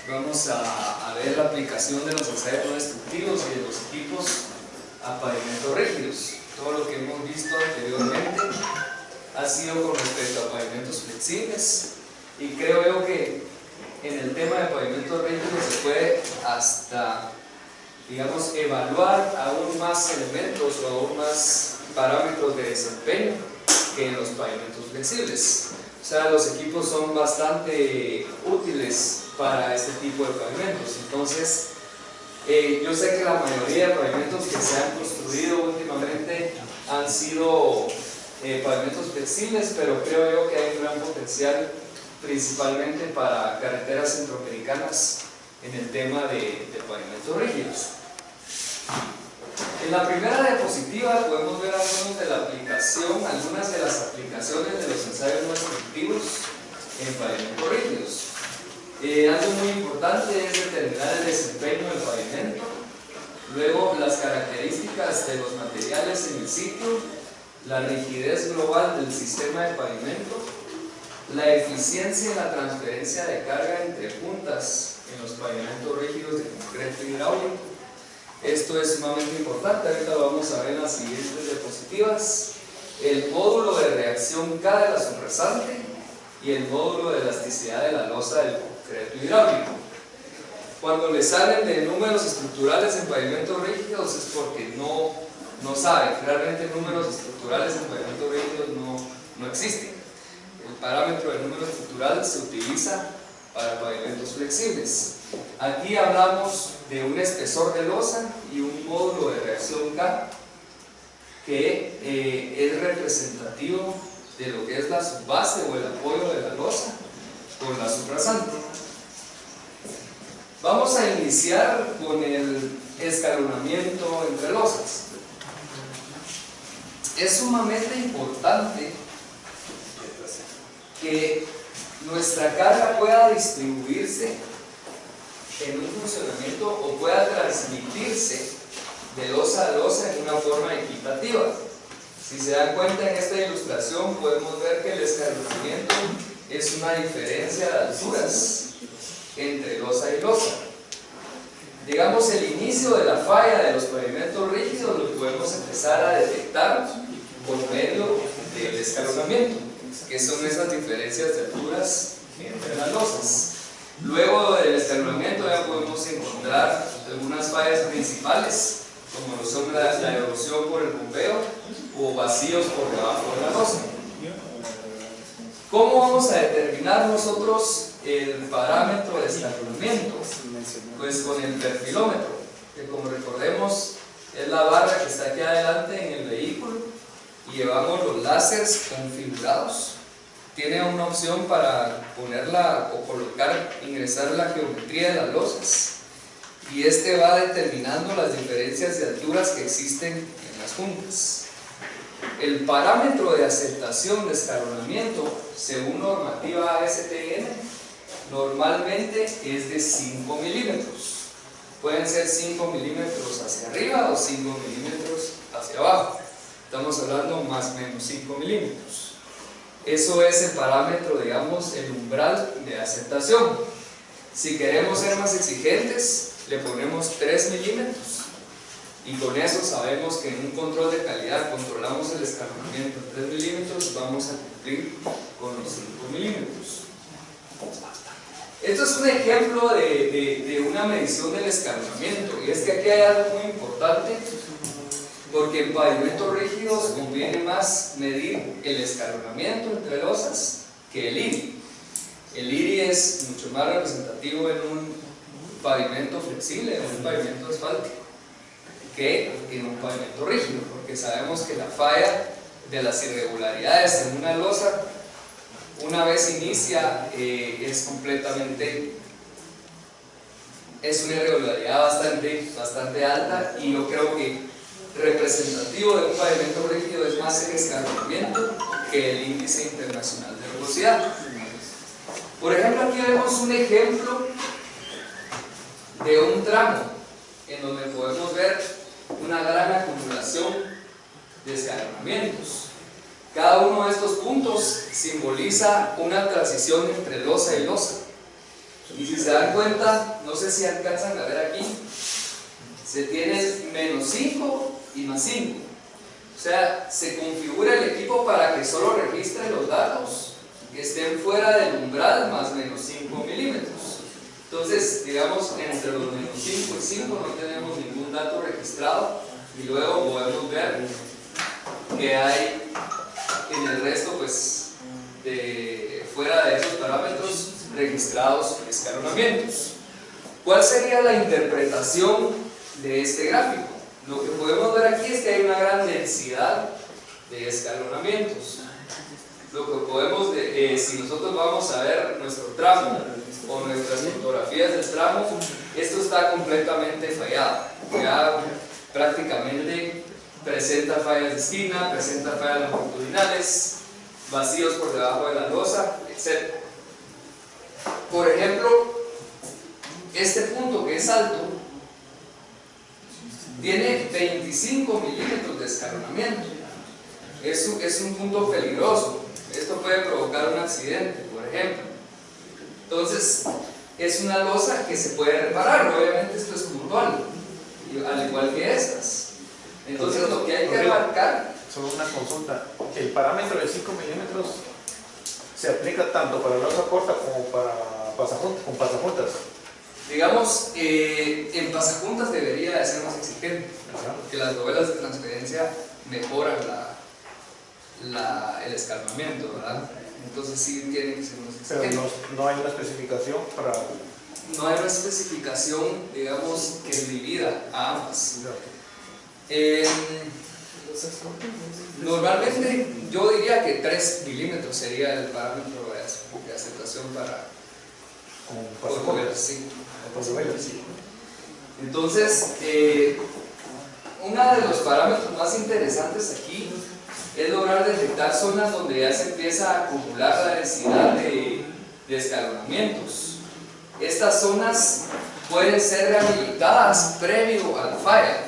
vamos a ver la aplicación de los ensayos no destructivos y de los equipos a pavimentos rígidos. Todo lo que hemos visto anteriormente ha sido con respecto a pavimentos flexibles, y creo yo que en el tema de pavimentos rígidos se puede hasta, digamos, evaluar aún más elementos o aún más parámetros de desempeño que en los pavimentos flexibles. O sea, los equipos son bastante útiles para este tipo de pavimentos. Entonces, yo sé que la mayoría de pavimentos que se han construido últimamente han sido pavimentos flexibles, pero creo yo que hay un gran potencial principalmente para carreteras centroamericanas en el tema de pavimentos rígidos. En la primera diapositiva podemos ver algunas de las aplicaciones de los ensayos no destructivos en pavimentos rígidos. Algo muy importante es determinar el desempeño del pavimento, luego las características de los materiales en el sitio, la rigidez global del sistema de pavimento, la eficiencia en la transferencia de carga entre juntas en los pavimentos rígidos de concreto hidráulico. Esto es sumamente importante, ahorita lo vamos a ver en las siguientes diapositivas. El módulo de reacción K de la subrasante y el módulo de elasticidad de la losa del concreto hidráulico. Cuando le salen de números estructurales en pavimentos rígidos es porque no saben. Realmente números estructurales en pavimentos rígidos no existen. El parámetro del número estructural se utiliza para pavimentos flexibles. Aquí hablamos de un espesor de losa y un módulo de reacción K que es representativo de lo que es la subbase o el apoyo de la losa con la subrasante. Vamos a iniciar con el escalonamiento entre losas. Es sumamente importante que nuestra carga pueda distribuirse en un funcionamiento o pueda transmitirse de losa a losa en una forma equitativa. Si se dan cuenta en esta ilustración podemos ver que el escalonamiento es una diferencia de alturas entre losa y losa. Digamos, el inicio de la falla de los pavimentos rígidos lo podemos empezar a detectar por medio del escalonamiento, que son esas diferencias de alturas entre las losas. Luego del escalonamiento ya podemos encontrar algunas fallas principales, como lo son la erosión por el bombeo o vacíos por debajo de la losa. ¿Cómo vamos a determinar nosotros el parámetro de escalonamiento? Pues con el perfilómetro, que como recordemos es la barra que está aquí adelante en el vehículo, y llevamos los láseres configurados. Tiene una opción para ponerla o ingresar la geometría de las losas, y este va determinando las diferencias de alturas que existen en las juntas. El parámetro de aceptación de escalonamiento, según normativa ASTM, normalmente es de 5 milímetros. Pueden ser 5 milímetros hacia arriba o 5 milímetros hacia abajo. Estamos hablando más o menos 5 milímetros. Eso es el parámetro, digamos, el umbral de aceptación. Si queremos ser más exigentes, le ponemos 3 milímetros. Y con eso sabemos que en un control de calidad controlamos el escalonamiento en 3 milímetros, vamos a cumplir con los 5 milímetros. Esto es un ejemplo de una medición del escalonamiento, y es que aquí hay algo muy importante, porque en pavimentos rígidos conviene más medir el escalonamiento entre losas que el IRI. El IRI es mucho más representativo en un pavimento flexible, en un pavimento asfáltico, que en un pavimento rígido, porque sabemos que la falla de las irregularidades en una losa, una vez inicia, es una irregularidad bastante alta, y yo creo que representativo de un pavimento rígido es más el escalonamiento que el índice internacional de rugosidad. Por ejemplo, aquí vemos un ejemplo de un tramo en donde podemos ver una gran acumulación de escalonamientos. Cada uno de estos puntos simboliza una transición entre losa y losa. Y si se dan cuenta, no sé si alcanzan a ver aquí, se tiene menos 5 y más 5. O sea, se configura el equipo para que solo registre los datos que estén fuera del umbral más menos 5 milímetros. Entonces, digamos, entre los menos 5 y 5 no tenemos ningún dato registrado, y luego podemos ver que hay en el resto, pues, fuera de esos parámetros registrados escalonamientos. ¿Cuál sería la interpretación de este gráfico? Lo que podemos ver aquí es que hay una gran densidad de escalonamientos. Lo que podemos, si nosotros vamos a ver nuestro tramo o nuestras fotografías del tramo, esto está completamente fallado. Ya prácticamente presenta fallas de esquina, presenta fallas longitudinales, vacíos por debajo de la losa, etc. Por ejemplo, este punto que es alto tiene 25 milímetros de escalonamiento. Es un punto peligroso. Esto puede provocar un accidente, por ejemplo. Entonces, es una losa que se puede reparar. Obviamente esto es puntual, al igual que estas. Entonces, lo que hay que marcar... Solo una consulta. El parámetro de 5 milímetros se aplica tanto para losa corta como para pasajuntas. Digamos, en pasajuntas debería de ser más exigente, porque las novelas de transferencia mejoran el escalonamiento, ¿verdad? Entonces sí tiene que ser más exigente. Pero no hay una especificación para... No hay una especificación, digamos, que divida a ambas. Normalmente yo diría que 3 milímetros sería el parámetro de aceptación para novelas, sí. Entonces, uno de los parámetros más interesantes aquí es lograr detectar zonas donde ya se empieza a acumular la densidad de escalonamientos. Estas zonas pueden ser rehabilitadas previo a la falla,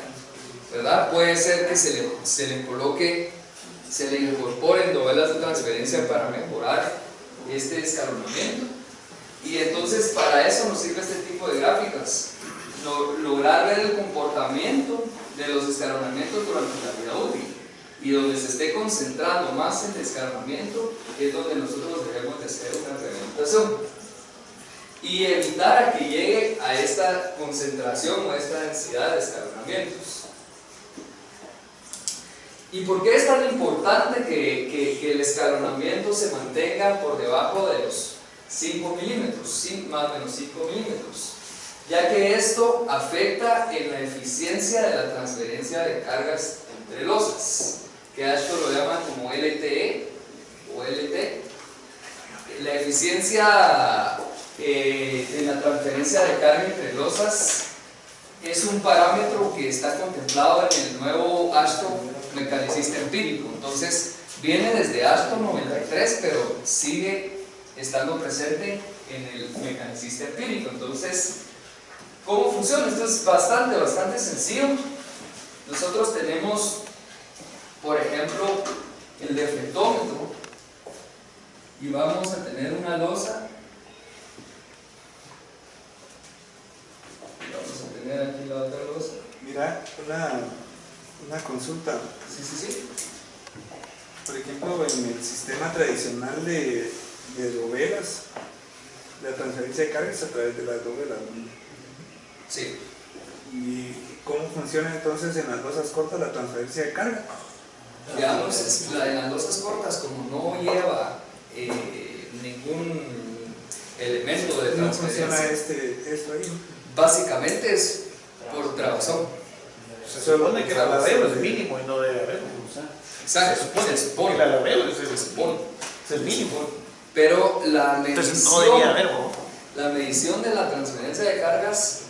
¿verdad? Puede ser que se le incorporen novelas de transferencia para mejorar este escalonamiento. Y entonces para eso nos sirve este tipo de gráficas, lograr ver el comportamiento de los escalonamientos durante la vida útil, y donde se esté concentrando más el escalonamiento es donde nosotros debemos de hacer una rehabilitación y evitar a que llegue a esta concentración o a esta densidad de escalonamientos. ¿Y por qué es tan importante que el escalonamiento se mantenga por debajo de los 5 milímetros, más o menos 5 milímetros? Ya que esto afecta en la eficiencia de la transferencia de cargas entre losas, que a esto lo llaman como LTE o LT. La eficiencia en la transferencia de carga entre losas es un parámetro que está contemplado en el nuevo AASHTO mecanicista empírico. Entonces viene desde AASHTO 93, pero sigue estando presente en el mecanicista empírico. Entonces, ¿cómo funciona? Esto es bastante sencillo. Nosotros tenemos, por ejemplo, el deflectómetro, y vamos a tener una losa. Vamos a tener aquí la otra losa. Mira, una consulta. Sí. Por ejemplo, en el sistema tradicional de dovelas, la transferencia de cargas a través de las dovelas, ¿no? Sí. ¿Y cómo funciona entonces en las losas cortas la transferencia de carga? Digamos, en las losas cortas, como no lleva ningún elemento de ¿Cómo transferencia, funciona esto ahí? básicamente es por trabazón. Se supone que el aladeo es mínimo y no debe haber. Exacto, se supone. El aladeo es el mínimo. Pero la Entonces no debería haber, ¿no? la medición de la transferencia de cargas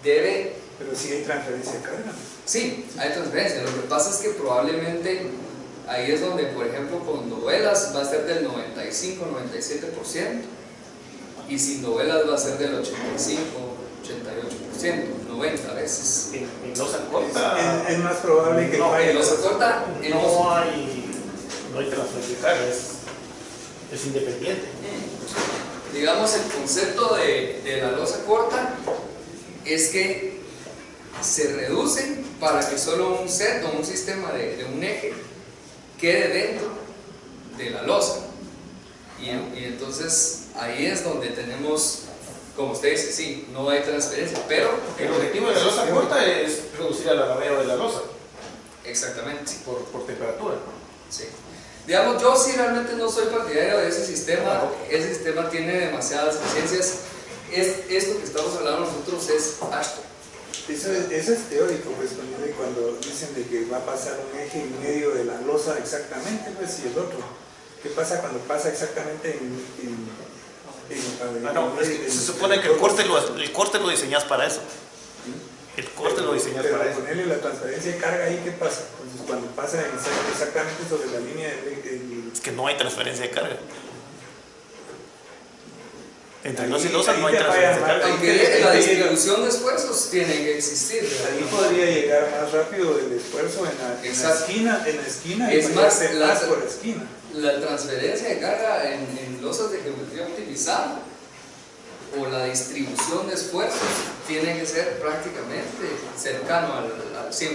debe... Pero sí hay transferencia de carga. Sí, hay transferencia. Lo que pasa es que probablemente ahí es donde, por ejemplo, con dovelas va a ser del 95-97%, y sin dovelas va a ser del 85-88%, 90 a veces. En losa corta Es más probable que falle. En losa corta no hay transferencia de carga, es independiente. digamos, el concepto de la losa corta es que se reduce para que solo un set o un sistema de un eje quede dentro de la losa. Y entonces ahí es donde tenemos, como usted dice, sí, no hay transferencia, pero El objetivo de la losa corta es reducir el alabeo de la losa exactamente, por temperatura. sí. Digamos, yo sí realmente no soy partidario de ese sistema. Ese sistema tiene demasiadas deficiencias. Esto que estamos hablando nosotros es Ashton. Eso es teórico, pues, cuando dicen de que va a pasar un eje en medio de la losa exactamente, pues, y el otro. ¿Qué pasa cuando pasa exactamente se supone que el corte lo diseñas para eso. El corte lo diseñas para eso. Ponerle la transferencia de carga ahí, ¿qué pasa? Entonces, cuando pasa exactamente sobre la línea Es que no hay transferencia de carga. Entre los y losas no hay transferencia de carga. Aunque la distribución de esfuerzos tiene que existir. Ahí podría llegar más rápido el esfuerzo en la esquina y es más, por la esquina. La transferencia de carga en losas de geometría optimizada o la distribución de esfuerzos tiene que ser prácticamente cercano al 100%. Sí,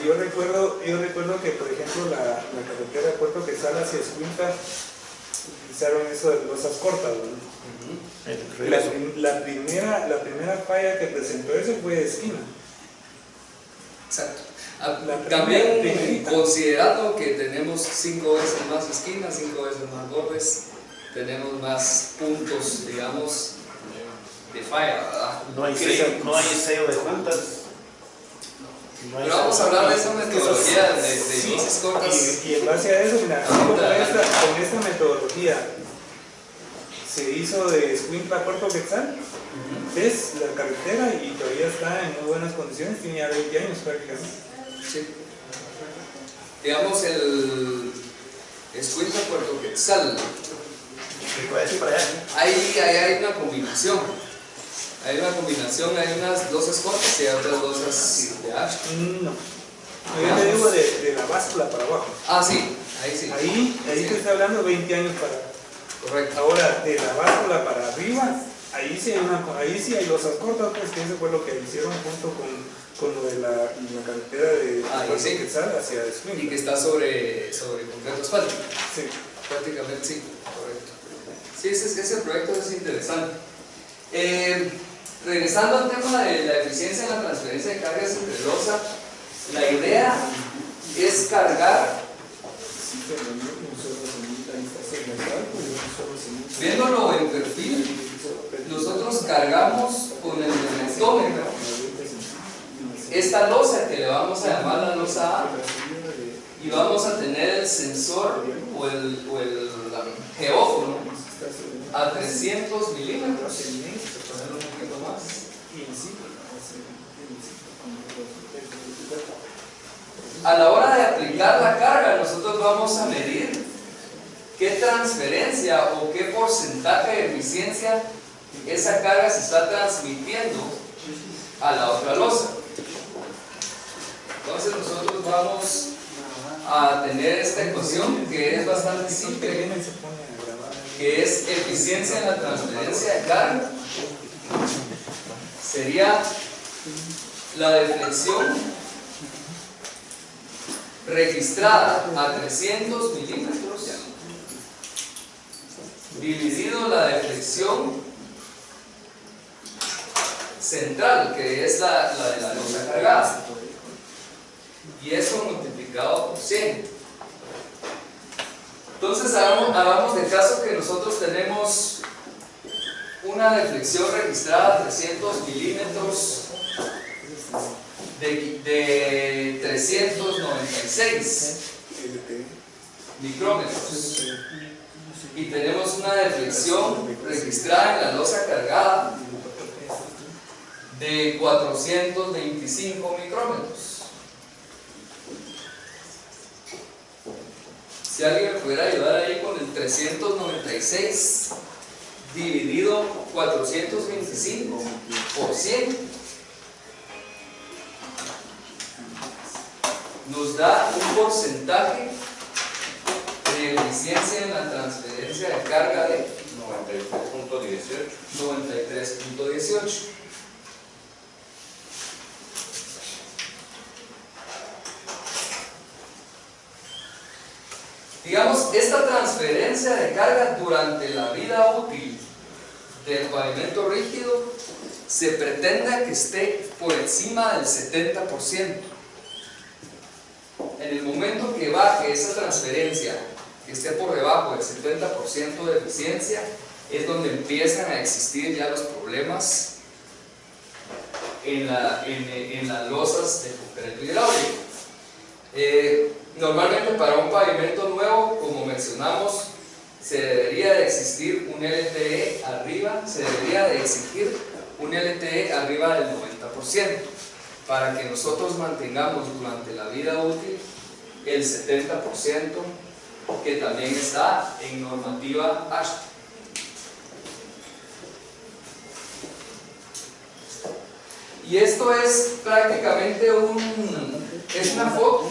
yo recuerdo que, por ejemplo, la carretera de Puerto Quetzal hacia Escuintla utilizaron eso de losas cortas, ¿no? La primera falla que presentó eso fue de esquina. Exacto. También considerando que tenemos 5 veces más esquinas, 5 veces más bordes, tenemos más puntos, digamos, de falla, ¿verdad? No hay sello de juntas. Pero vamos a hablar de esa metodología de losas cortas. Y en base a eso, mira, con esta metodología se hizo de Escuintla a Puerto Quetzal. Es la carretera y todavía está en muy buenas condiciones, tiene ya 20 años prácticamente. Sí. Digamos, el Escuintla a Puerto Quetzal. Ahí hay una combinación. Hay unas losas cortas y hay otras losas de Ashton. No. Yo te digo de la báscula para abajo. Ah, sí, ahí sí. Ahí sí. te está hablando 20 años para. Correcto. Ahora, de la báscula para arriba, ahí sí hay losas cortas, pues que eso fue lo que hicieron junto con lo de la carretera de Puerto Quetzal hacia Escuintla. Y que está sobre concreto asfáltico. Sí. Prácticamente sí, correcto. Sí, ese proyecto es interesante. Regresando al tema de la eficiencia en la transferencia de cargas entre losa, la idea es cargar, viéndolo en perfil, nosotros cargamos con el momentómetro esta losa que le vamos a llamar la losa A y vamos a tener el sensor o el geófono a 300 milímetros. Ponerlo un poquito más. A la hora de aplicar la carga, nosotros vamos a medir qué transferencia o qué porcentaje de eficiencia esa carga se está transmitiendo a la otra losa. Entonces nosotros vamos a tener esta ecuación que es bastante simple, que es eficiencia en la transferencia de carga, sería la deflexión registrada a 300 milímetros dividido la deflexión central, que es la de la losa cargada, y eso multiplicado por 100. Entonces hagamos de caso que nosotros tenemos una deflexión registrada a 300 milímetros de 396 micrómetros y tenemos una deflexión registrada en la losa cargada de 425 micrómetros. Si alguien me pudiera ayudar ahí con el 396 dividido 425 por 100, nos da un porcentaje de eficiencia en la transferencia de carga de 93.18. Digamos, esta transferencia de carga durante la vida útil del pavimento rígido se pretende que esté por encima del 70%. En el momento que baje esa transferencia, que esté por debajo del 70% de eficiencia, es donde empiezan a existir ya los problemas en las losas de concreto hidráulico. Normalmente para un pavimento nuevo, como mencionamos, se debería de existir un LTE arriba, se debería de exigir un LTE arriba del 90%, para que nosotros mantengamos durante la vida útil el 70%, que también está en normativa ASHRAE. Y esto es prácticamente una foto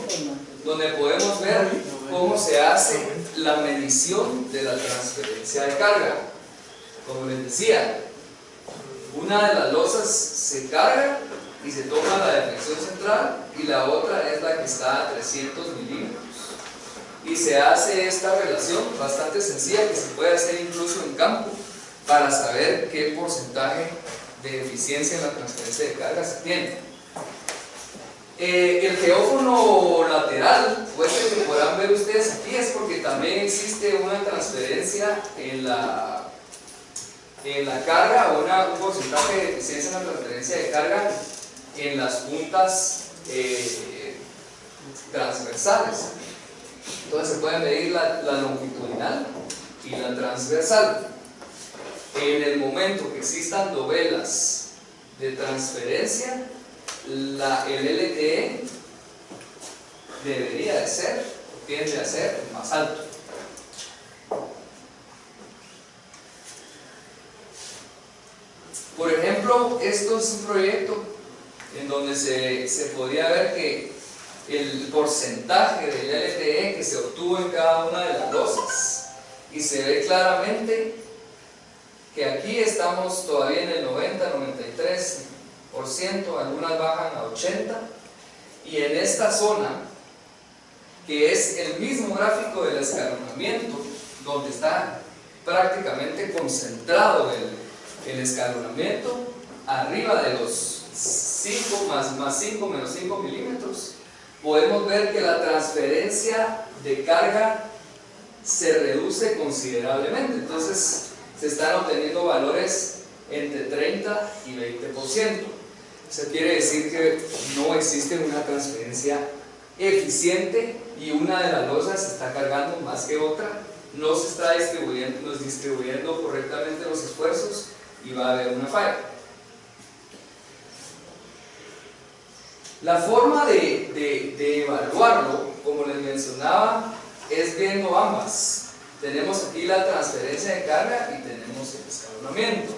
donde podemos ver cómo se hace la medición de la transferencia de carga. Como les decía, una de las losas se carga y se toma la deflexión central, y la otra es la que está a 300 milímetros. Y se hace esta relación bastante sencilla, que se puede hacer incluso en campo, para saber qué porcentaje de eficiencia en la transferencia de carga se tiene. El geófono lateral, pues que podrán ver ustedes aquí, es porque también existe una transferencia en la carga, o un porcentaje de eficiencia en la transferencia de carga en las puntas transversales. Entonces se puede medir la longitudinal y la transversal. En el momento que existan dovelas de transferencia, el LTE debería de ser, o tiende a ser, más alto. Por ejemplo, esto es un proyecto en donde se podría ver que el porcentaje del LTE que se obtuvo en cada una de las losas, y se ve claramente que aquí estamos todavía en el 90-93%, algunas bajan a 80%, y en esta zona, que es el mismo gráfico del escalonamiento, donde está prácticamente concentrado el escalonamiento, arriba de los 5 más 5 menos 5 milímetros, podemos ver que la transferencia de carga se reduce considerablemente. Entonces se están obteniendo valores entre 30 y 20%. Eso quiere decir que no existe una transferencia eficiente, y una de las losas se está cargando más que otra, no se está distribuyendo correctamente los esfuerzos, y va a haber una falla. La forma de evaluarlo, como les mencionaba, es viendo ambas. Tenemos aquí la transferencia de carga y tenemos el escalonamiento.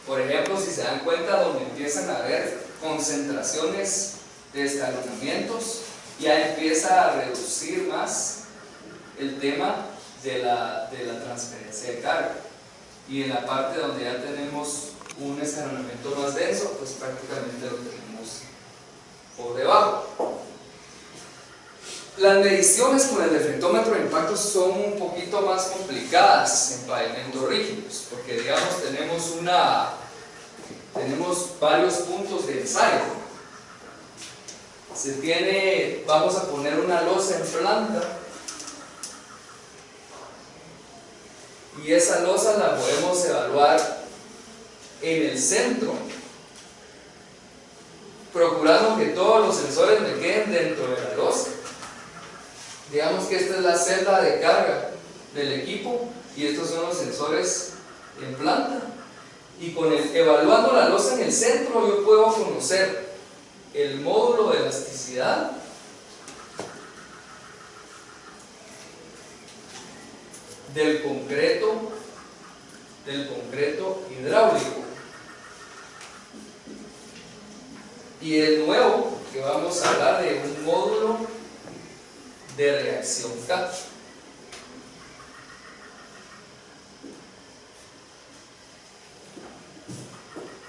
Por ejemplo, si se dan cuenta, donde empiezan a haber concentraciones de escalonamientos, ya empieza a reducir más el tema de la transferencia de carga. Y en la parte donde ya tenemos un escalonamiento más denso, pues prácticamente lo tenemos por debajo. Las mediciones con el deflectómetro de impacto son un poquito más complicadas en pavimentos rígidos, porque digamos tenemos varios puntos de ensayo. Vamos a poner una losa en planta, y esa losa la podemos evaluar en el centro, procurando que todos los sensores me queden dentro de la losa. Digamos que esta es la celda de carga del equipo, y estos son los sensores en planta, y evaluando la losa en el centro, yo puedo conocer el módulo de elasticidad, del concreto hidráulico, y el nuevo, que vamos a hablar de un módulo de reacción K.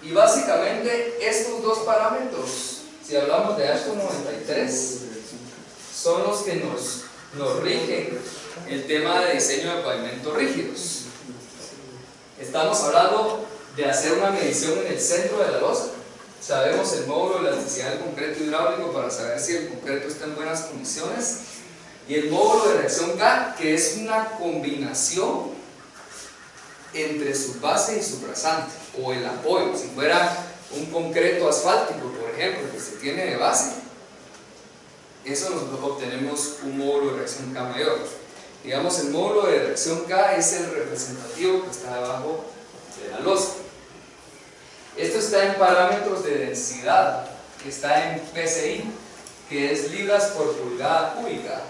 Y básicamente estos dos parámetros, si hablamos de ASHTO 93, son los que nos rigen el tema de diseño de pavimentos rígidos. Estamos hablando de hacer una medición en el centro de la losa. Sabemos el módulo de elasticidad del concreto hidráulico para saber si el concreto está en buenas condiciones, y el módulo de reacción K, que es una combinación entre su base y su rasante, o el apoyo. Si fuera un concreto asfáltico, por ejemplo, que se tiene de base, eso nosotros obtenemos un módulo de reacción K mayor. Digamos, el módulo de reacción K es el representativo que está debajo de la losa. Esto está en parámetros de densidad, que está en PSI, que es libras por pulgada cúbica.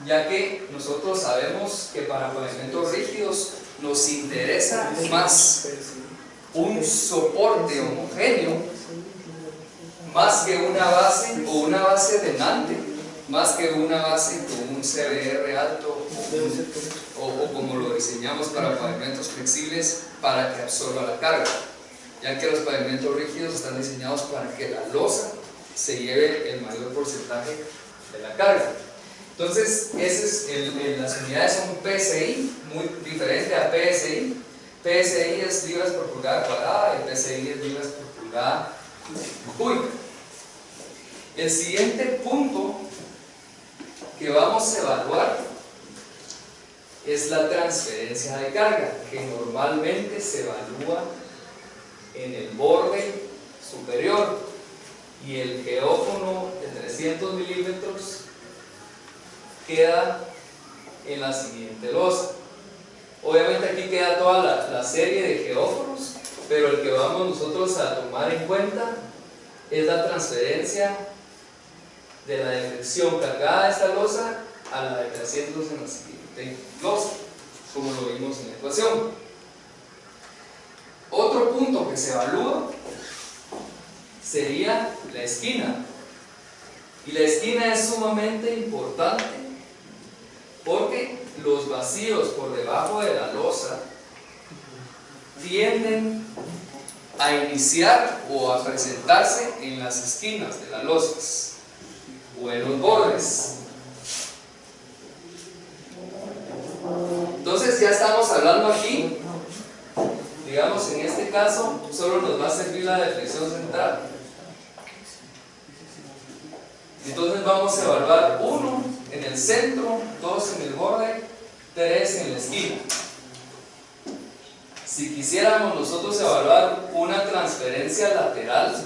Ya que nosotros sabemos que para pavimentos rígidos nos interesa más un soporte homogéneo, más que una base o una base denante, más que una base con un CBR alto o como lo diseñamos para pavimentos flexibles para que absorba la carga, ya que los pavimentos rígidos están diseñados para que la losa se lleve el mayor porcentaje de la carga. Entonces, las unidades son PSI, muy diferente a PSI. PSI es libras por pulgada cuadrada y PSI es libras por pulgada cúbica. El siguiente punto que vamos a evaluar es la transferencia de carga, que normalmente se evalúa en el borde superior, y el geófono de 300 milímetros queda en la siguiente losa. Obviamente aquí queda toda la serie de geófonos, pero el que vamos nosotros a tomar en cuenta es la transferencia de la deflexión cargada de esta losa a la de 300 en la siguiente losa, como lo vimos en la ecuación. Otro punto que se evalúa sería la esquina, y la esquina es sumamente importante porque los vacíos por debajo de la losa tienden a iniciar o a presentarse en las esquinas de las losas o en los bordes. Entonces ya estamos hablando aquí, digamos en este caso solo nos va a servir la deflexión central. Entonces vamos a evaluar 1 en el centro, 2 en el borde, 3 en la esquina. Si quisiéramos nosotros evaluar una transferencia lateral,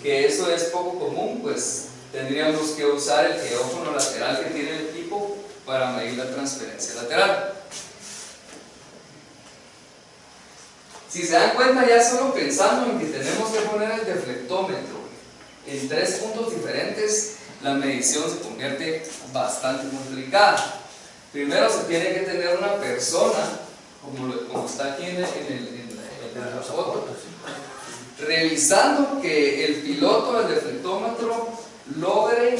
que eso es poco común, pues tendríamos que usar el geófono lateral que tiene el equipo para medir la transferencia lateral. Si se dan cuenta, ya solo pensando en que tenemos que poner el deflectómetro en 3 puntos diferentes, la medición se convierte bastante complicada. Primero se tiene que tener una persona, como está aquí en la foto, revisando que el piloto del deflectómetro logre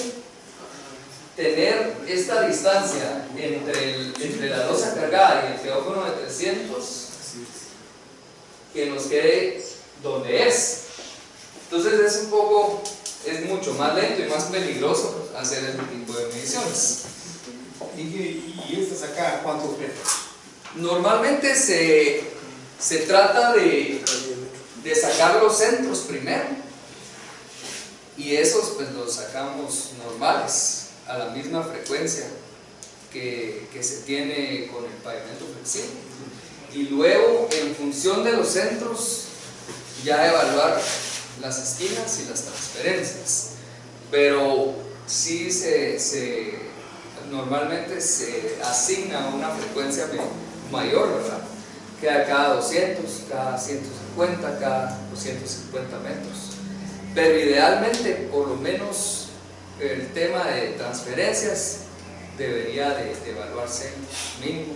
tener esta distancia entre la losa cargada y el geófono de 300, que nos quede donde es. Entonces es mucho más lento y más peligroso hacer este tipo de mediciones. ¿Y estas acá cuántos metros? Normalmente se trata de sacar los centros primero, y esos pues los sacamos normales, a la misma frecuencia que se tiene con el pavimento flexible, y luego en función de los centros ya evaluar las esquinas y las transferencias. Pero sí normalmente se asigna una frecuencia mayor, ¿verdad? Que a cada 200, cada 150, cada 250 metros. Pero idealmente, por lo menos el tema de transferencias debería de evaluarse mínimo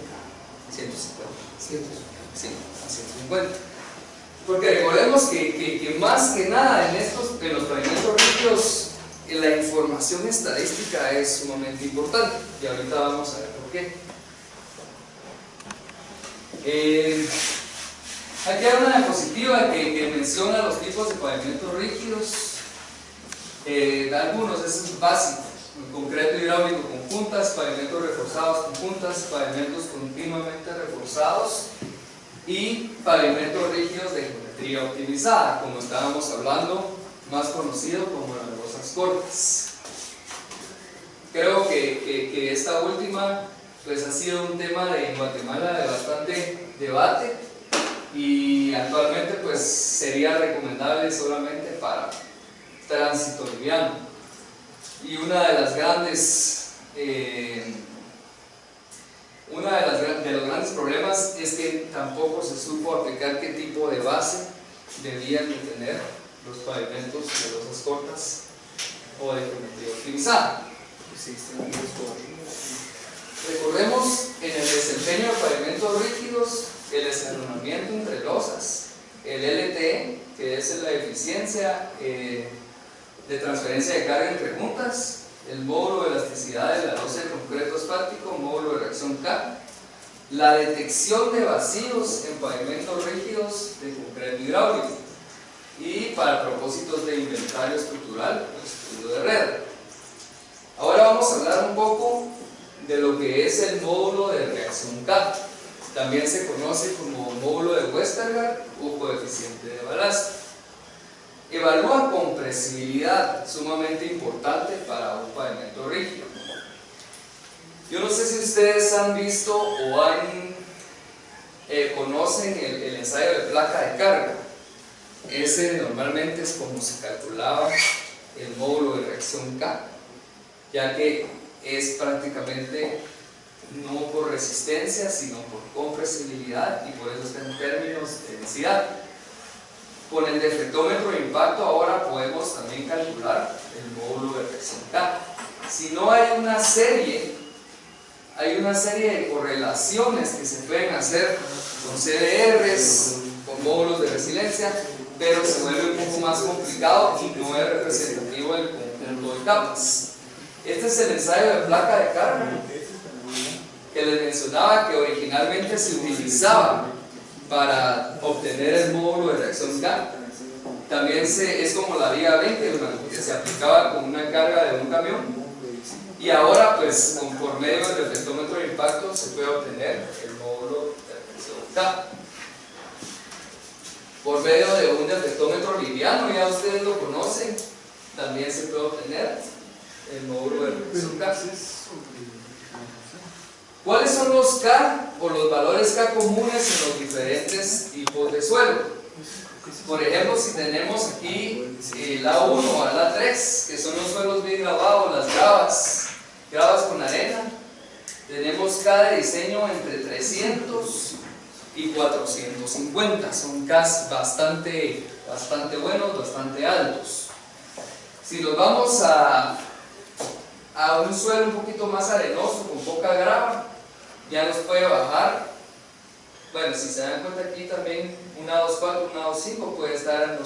150, sí, a 150. Porque recordemos que más que nada en los pavimentos rígidos la información estadística es sumamente importante, y ahorita vamos a ver por qué. Aquí hay una diapositiva que menciona los tipos de pavimentos rígidos. Algunos, eso es básico: concreto hidráulico con juntas, pavimentos reforzados con juntas, pavimentos continuamente reforzados y pavimentos rígidos de geometría optimizada, como estábamos hablando, más conocido como las losas cortas. Creo que esta última pues ha sido un tema en Guatemala de bastante debate, y actualmente pues sería recomendable solamente para tránsito liviano. Y uno de los grandes problemas es que tampoco se supo aplicar qué tipo de base debían de tener los pavimentos de losas cortas o de geometría optimizada. Recordemos en el desempeño de pavimentos rígidos el escalonamiento entre losas, el LTE, que es la eficiencia de transferencia de carga entre juntas, el módulo de elasticidad de la losa de concreto asfáltico, módulo de reacción K, la detección de vacíos en pavimentos rígidos de concreto hidráulico, y para propósitos de inventario estructural, el estudio de red. Ahora vamos a hablar un poco de lo que es el módulo de reacción K. También se conoce como módulo de Westergaard o coeficiente de balasto. Evalúa compresibilidad, sumamente importante para un pavimento rígido. Yo no sé si ustedes han visto o conocen el ensayo de placa de carga. Ese normalmente es como se calculaba el módulo de reacción K, ya que es prácticamente no por resistencia, sino por compresibilidad, y por eso está en términos de densidad. Con el deflectómetro de impacto ahora podemos también calcular el módulo de reacción K. Si no hay una serie de correlaciones que se pueden hacer con CDRs, con módulos de resiliencia, pero se vuelve un poco más complicado y no es representativo del conjunto de capas. Este es el ensayo de placa de carga que les mencionaba, que originalmente se utilizaba para obtener el módulo de reacción K. También es como la vía 20, que se aplicaba con una carga de un camión, y ahora pues por medio del deflectómetro de impacto se puede obtener el módulo de reacción K. Por medio de un deflectómetro liviano, ya ustedes lo conocen, también se puede obtener el módulo de reacción K. ¿Cuáles son los K o los valores K comunes en los diferentes tipos de suelo? Por ejemplo, si tenemos aquí el A1 al A3, que son los suelos bien gravados, las gravas con arena, tenemos K de diseño entre 300 y 450, son Ks bastante buenos, bastante altos. Si nos vamos a un suelo un poquito más arenoso, con poca grava, ya nos puede bajar. Bueno, si se dan cuenta aquí también un A24, un A25 puede estar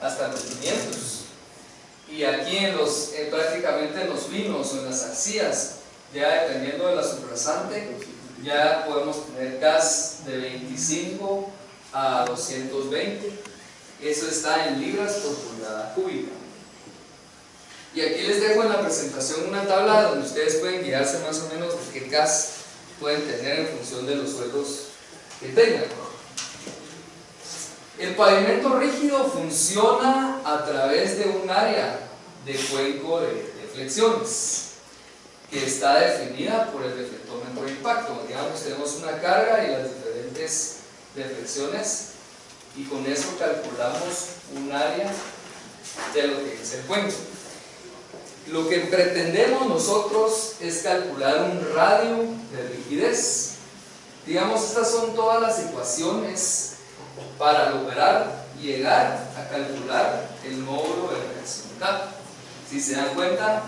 hasta los 500. Y aquí prácticamente en los vinos o en las arcillas, ya dependiendo de la subrasante, ya podemos tener gas de 25 a 220. Eso está en libras por pulgada cúbica. Y aquí les dejo en la presentación una tabla donde ustedes pueden guiarse más o menos de qué gas pueden tener en función de los suelos que tengan. El pavimento rígido funciona a través de un área de cuenco de flexiones que está definida por el deflectómetro de impacto. Digamos, tenemos una carga y las diferentes deflexiones, y con eso calculamos un área de lo que es el cuenco. Lo que pretendemos nosotros es calcular un radio de rigidez. Digamos, estas son todas las ecuaciones para lograr llegar a calcular el módulo de reacción K. Si se dan cuenta,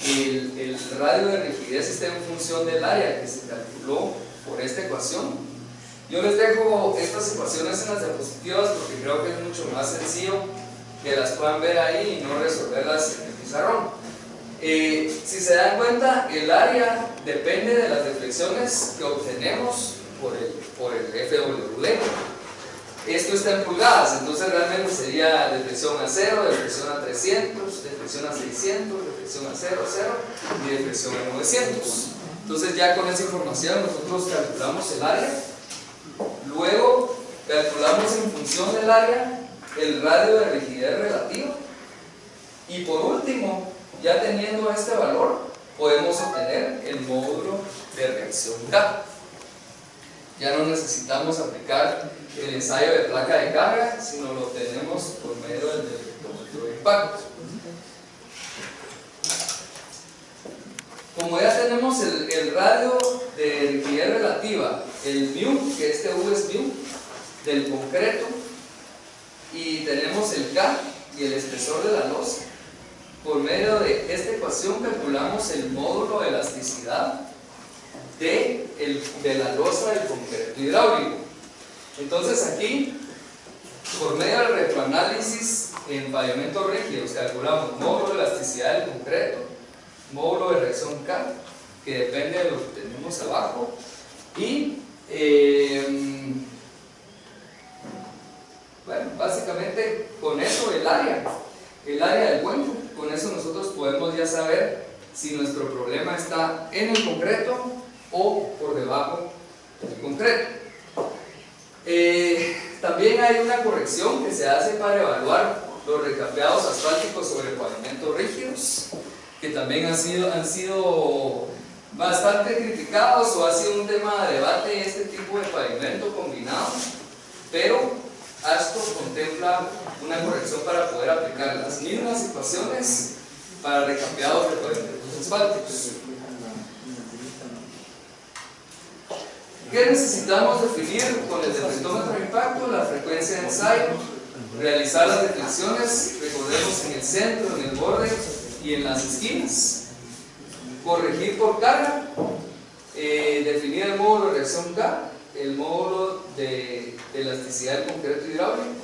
el radio de rigidez está en función del área que se calculó por esta ecuación. Yo les dejo estas ecuaciones en las diapositivas porque creo que es mucho más sencillo que las puedan ver ahí y no resolverlas en el pizarrón. Si se dan cuenta, el área depende de las deflexiones que obtenemos por el FWD. Esto está en pulgadas, entonces realmente sería de presión a 0, de presión a 300, de presión a 600, de presión a 0, 0 y de presión a 900. Entonces ya con esa información nosotros calculamos el área, luego calculamos en función del área el radio de rigidez relativa y por último, ya teniendo este valor, podemos obtener el módulo de reacción K. Ya no necesitamos aplicar el ensayo de placa de carga, sino lo obtenemos por medio del deflectómetro de impacto. Como ya tenemos el radio de rigidez relativa, el μ, que este U es μ, del concreto, y tenemos el K y el espesor de la losa, por medio de esta ecuación calculamos el módulo de elasticidad de la losa del concreto hidráulico. Entonces aquí, por medio del retroanálisis en pavimentos rígidos, calculamos módulo de elasticidad del concreto, módulo de reacción K, que depende de lo que tenemos abajo, y bueno, básicamente con eso el área del cuenco, con eso nosotros podemos ya saber si nuestro problema está en el concreto o por debajo del concreto. También hay una corrección que se hace para evaluar los recapeados asfálticos sobre pavimentos rígidos, que también han sido bastante criticados o ha sido un tema de debate este tipo de pavimento combinado, pero AASHTO contempla una corrección para poder aplicar las mismas ecuaciones para recapeados de pavimentos asfálticos. ¿Qué necesitamos definir con el deflectómetro de impacto? La frecuencia de ensayo, realizar las deflecciones, recordemos, en el centro, en el borde y en las esquinas, corregir por carga, definir el módulo de reacción K, el módulo de elasticidad del concreto hidráulico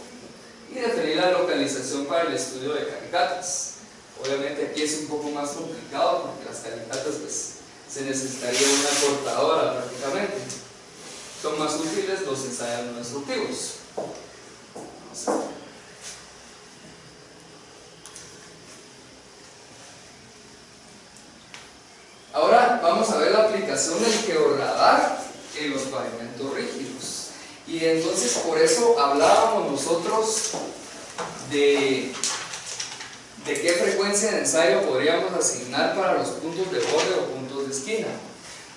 y definir la localización para el estudio de calicatas. Obviamente aquí es un poco más complicado porque las calicatas pues, se necesitaría una cortadora prácticamente. Son más útiles los ensayos no destructivos. Ahora vamos a ver la aplicación del georradar en los pavimentos rígidos. Y entonces por eso hablábamos nosotros de qué frecuencia de ensayo podríamos asignar para los puntos de borde o puntos de esquina.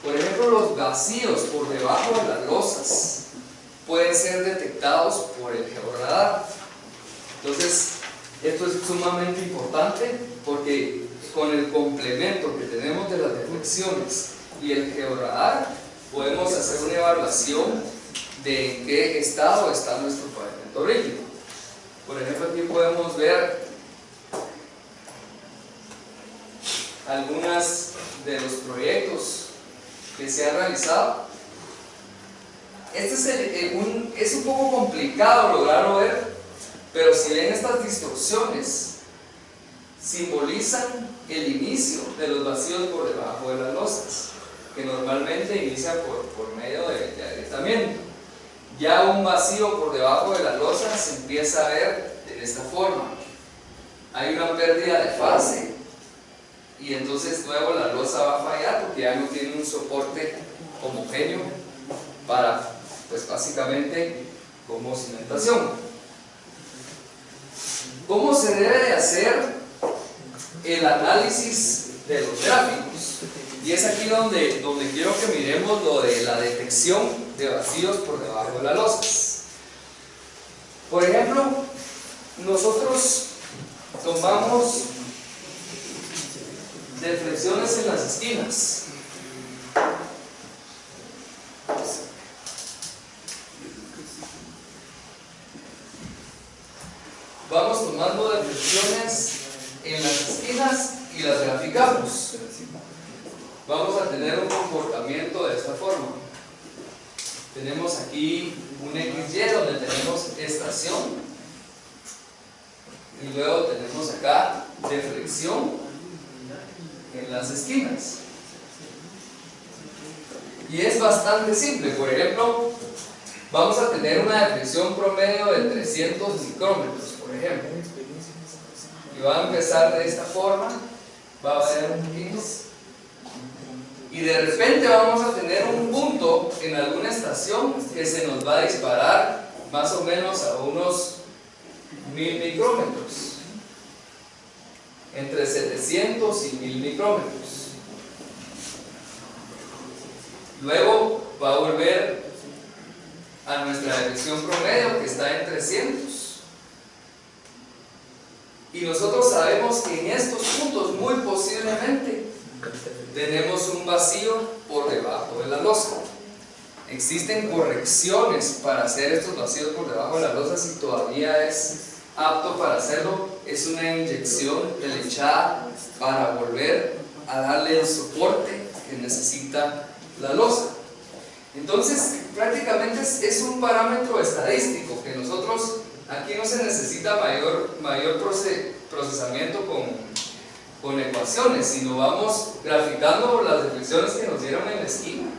Por ejemplo, los vacíos por debajo de las losas pueden ser detectados por el georradar. Entonces, esto es sumamente importante porque con el complemento que tenemos de las deflecciones y el georradar podemos hacer una evaluación de en qué estado está nuestro pavimento rígido. Por ejemplo, aquí podemos ver algunas de los proyectos que se han realizado. Este es un poco complicado lograrlo ver, pero si ven estas distorsiones, simbolizan el inicio de los vacíos por debajo de las losas, que normalmente inicia por medio de agrietamiento. Ya un vacío por debajo de las losas se empieza a ver de esta forma. Hay una pérdida de fase y entonces luego la losa va a fallar porque ya no tiene un soporte homogéneo para, pues básicamente, como cimentación. ¿Cómo se debe de hacer el análisis de los gráficos? Y es aquí donde quiero que miremos lo de la detección de vacíos por debajo de las losas. Por ejemplo, nosotros tomamos deflexiones en las esquinas. Vamos tomando deflexiones en las esquinas y las graficamos. Vamos a tener un comportamiento de esta forma. Tenemos aquí un XY donde tenemos estación y luego tenemos acá deflexión en las esquinas. Y es bastante simple. Por ejemplo, vamos a tener una deflexión promedio de 300 micrómetros, por ejemplo. Y va a empezar de esta forma, va a haber un poquito. Y de repente vamos a tener un punto en alguna estación que se nos va a disparar más o menos a unos 1000 micrómetros. Entre 700 y 1000 micrómetros. Luego va a volver a nuestra deflexión promedio que está en 300. Y nosotros sabemos que en estos puntos muy posiblemente tenemos un vacío por debajo de la losa. Existen correcciones para hacer estos vacíos por debajo de la losa si todavía es apto para hacerlo. Es una inyección de lechada para volver a darle el soporte que necesita la losa. Entonces prácticamente es un parámetro estadístico que nosotros aquí no se necesita mayor procesamiento con ecuaciones, sino vamos graficando las deflexiones que nos dieron en la esquina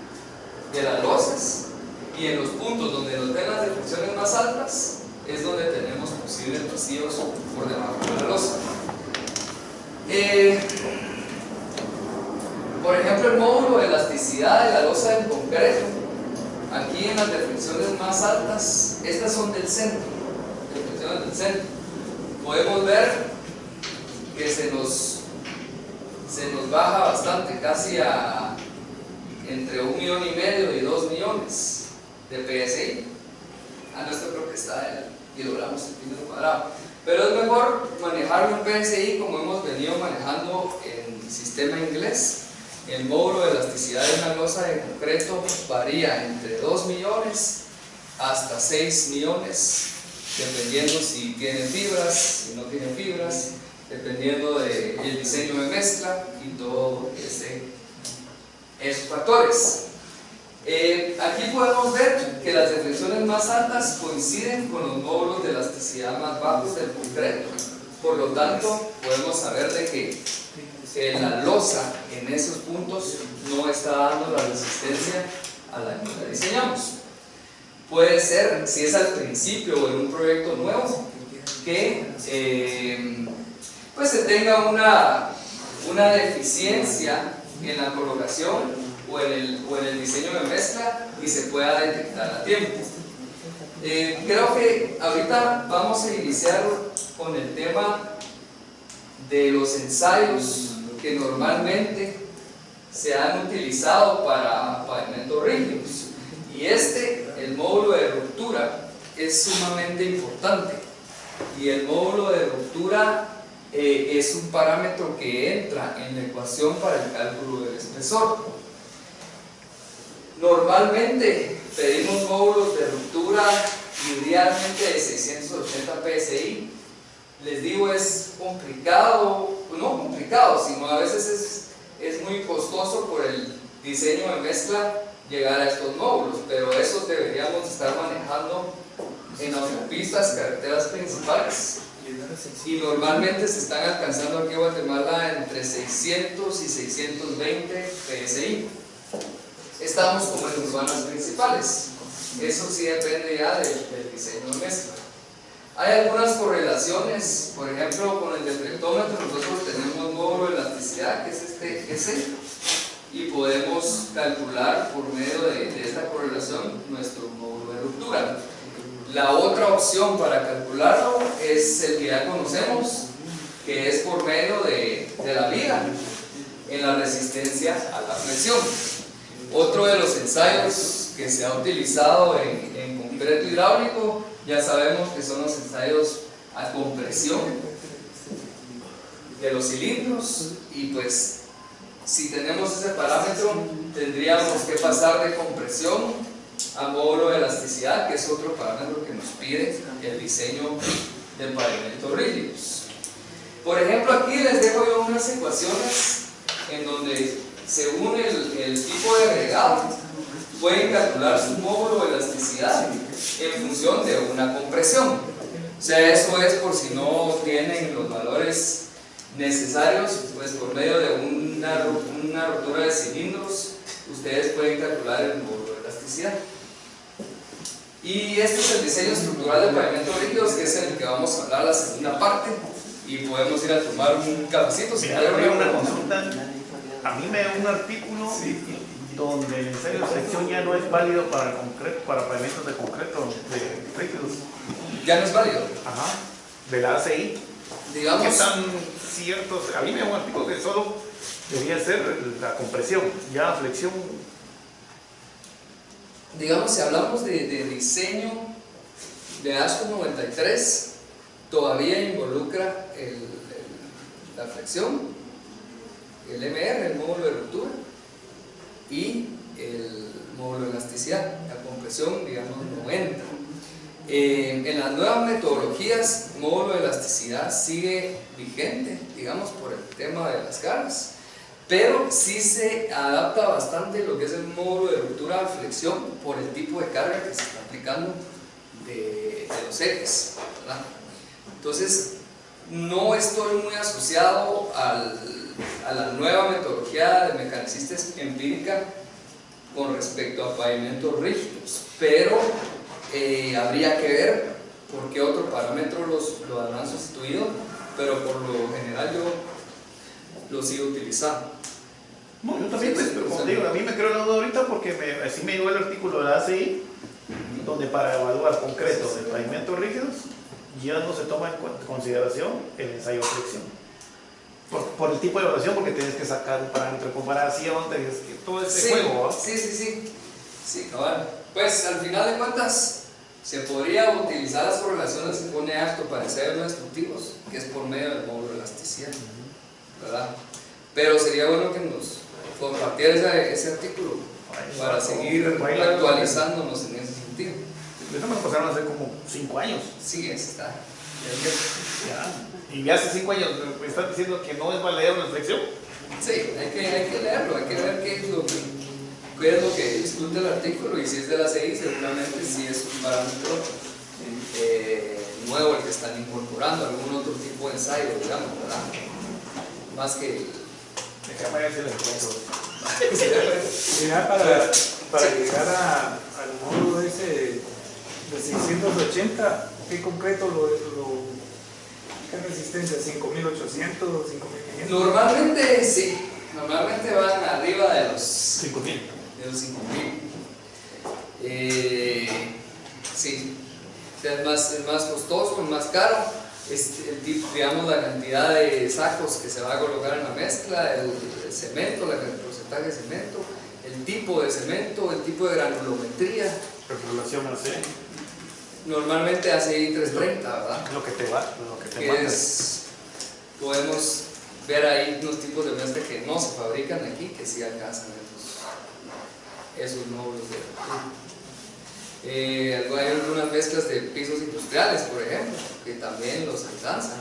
de las losas, y en los puntos donde nos den las deflexiones más altas es donde tenemos posibles vacíos por debajo de la losa. Por ejemplo, el módulo de elasticidad de la losa en concreto, aquí en las deflexiones más altas, estas son del centro, deflexiones del centro, podemos ver que se nos baja bastante, casi a entre 1,5 millones y 2 millones de PSI. Esto creo que está en kilogramos centímetro cuadrado, pero es mejor manejarlo en PSI como hemos venido manejando en el sistema inglés. El módulo de elasticidad de una losa de concreto varía entre 2 millones hasta 6 millones, dependiendo si tiene fibras, si no tiene fibras, dependiendo del diseño de mezcla y todo esos factores. Aquí podemos ver que las deflexiones más altas coinciden con los módulos de elasticidad más bajos del concreto. Por lo tanto, podemos saber de que la losa en esos puntos no está dando la resistencia a la que la diseñamos. Puede ser, si es al principio o en un proyecto nuevo, que pues se tenga una deficiencia en la colocación o en el diseño de mezcla y se pueda detectar a tiempo. Creo que ahorita vamos a iniciar con el tema de los ensayos que normalmente se han utilizado para pavimentos rígidos, y el módulo de ruptura es sumamente importante, y el módulo de ruptura es un parámetro que entra en la ecuación para el cálculo del espesor. Normalmente pedimos módulos de ruptura idealmente de 680 PSI. Les digo, es complicado, no complicado, sino a veces es muy costoso por el diseño de mezcla llegar a estos módulos, pero esos deberíamos estar manejando en autopistas, carreteras principales, y normalmente se están alcanzando aquí en Guatemala entre 600 y 620 PSI. Estamos como en urbanas principales, eso sí depende ya del diseño de mezcla. Hay algunas correlaciones, por ejemplo con el deflectómetro nosotros tenemos módulo de elasticidad que es este y podemos calcular por medio de esta correlación nuestro módulo de ruptura. La otra opción para calcularlo es el que ya conocemos, que es por medio de la viga en la resistencia a la flexión. Otro de los ensayos que se ha utilizado en concreto hidráulico, ya sabemos que son los ensayos a compresión de los cilindros, y pues si tenemos ese parámetro tendríamos que pasar de compresión a módulo de elasticidad, que es otro parámetro que nos pide el diseño de pavimentos rígidos. Por ejemplo, aquí les dejo yo unas ecuaciones en donde según el tipo de agregado pueden calcular su módulo de elasticidad en función de una compresión. O sea, eso es por si no tienen los valores necesarios, pues por medio de una ruptura de cilindros ustedes pueden calcular el módulo de elasticidad. Y este es el diseño estructural de pavimentos rígidos, que es el que vamos a hablar la segunda parte, y podemos ir a tomar un cafecito. Si Mira, quieren. una consulta. A mí me da un artículo donde el ensayo de flexión ya no es válido para concreto, para pavimentos de concreto de rígidos. Ya no es válido. Ajá. De la ACI. Digamos, ¿Qué tan ciertos? A mí me da un artículo que solo debía ser la compresión, ya flexión. digamos, si hablamos de diseño de ASCO 93, todavía involucra la flexión, el MR, el módulo de ruptura, y el módulo de elasticidad. La compresión, digamos, no entra. En las nuevas metodologías, el módulo de elasticidad sigue vigente, digamos, por el tema de las cargas, pero sí se adapta bastante lo que es el módulo de ruptura a flexión por el tipo de carga que se está aplicando de los ejes, ¿verdad? Entonces, no estoy muy asociado a la nueva metodología de mecanicistas empírica con respecto a pavimentos rígidos, pero habría que ver por qué otro parámetro lo habrán sustituido, pero por lo general yo lo sigo utilizando. No, yo también, pues, pero como digo, a mí me creo la duda ahorita porque así me llegó el artículo de la ACI, donde para evaluar concreto de pavimentos rígidos ya no se toma en consideración el ensayo de flexión. Por el tipo de evaluación, porque tienes que sacar un parámetro de comparación, tienes que todo ese juego, ¿no? Sí, cabal. Pues al final de cuentas se podría utilizar las correlaciones que pone ASCO para ensayos no destructivos, que es por medio del módulo de elasticidad, ¿verdad? Pero sería bueno que nos compartiera ese artículo para seguir actualizándonos en ese sentido. Eso me lo pasaron hace como 5 años. Sí, está. Ya. Y hace 5 años me están diciendo que no es valedero la flexión. Sí, hay que leerlo, hay que ver qué es lo que discute el artículo, y si es de la CI, seguramente sí es un parámetro nuevo el que están incorporando, algún otro tipo de ensayo, digamos, ¿verdad? Más que Déjame ver si lo encuentro. Ya para llegar al módulo ese de 680, ¿qué concreto qué resistencia? ¿5800 o 5500? normalmente sí, normalmente van arriba de los 5000. de los 5000. Sí, o sea, es más costoso, es más caro. Digamos, la cantidad de sacos que se va a colocar en la mezcla, el cemento, el porcentaje de cemento, el tipo de cemento, el tipo de granulometría. Regulación AC. Normalmente ACI 330, ¿verdad? Lo que te Que manda. Podemos ver ahí unos tipos de mezcla que no se fabrican aquí, que sí alcanzan esos módulos de hay algunas mezclas de pisos industriales, por ejemplo, que también los alcanzan,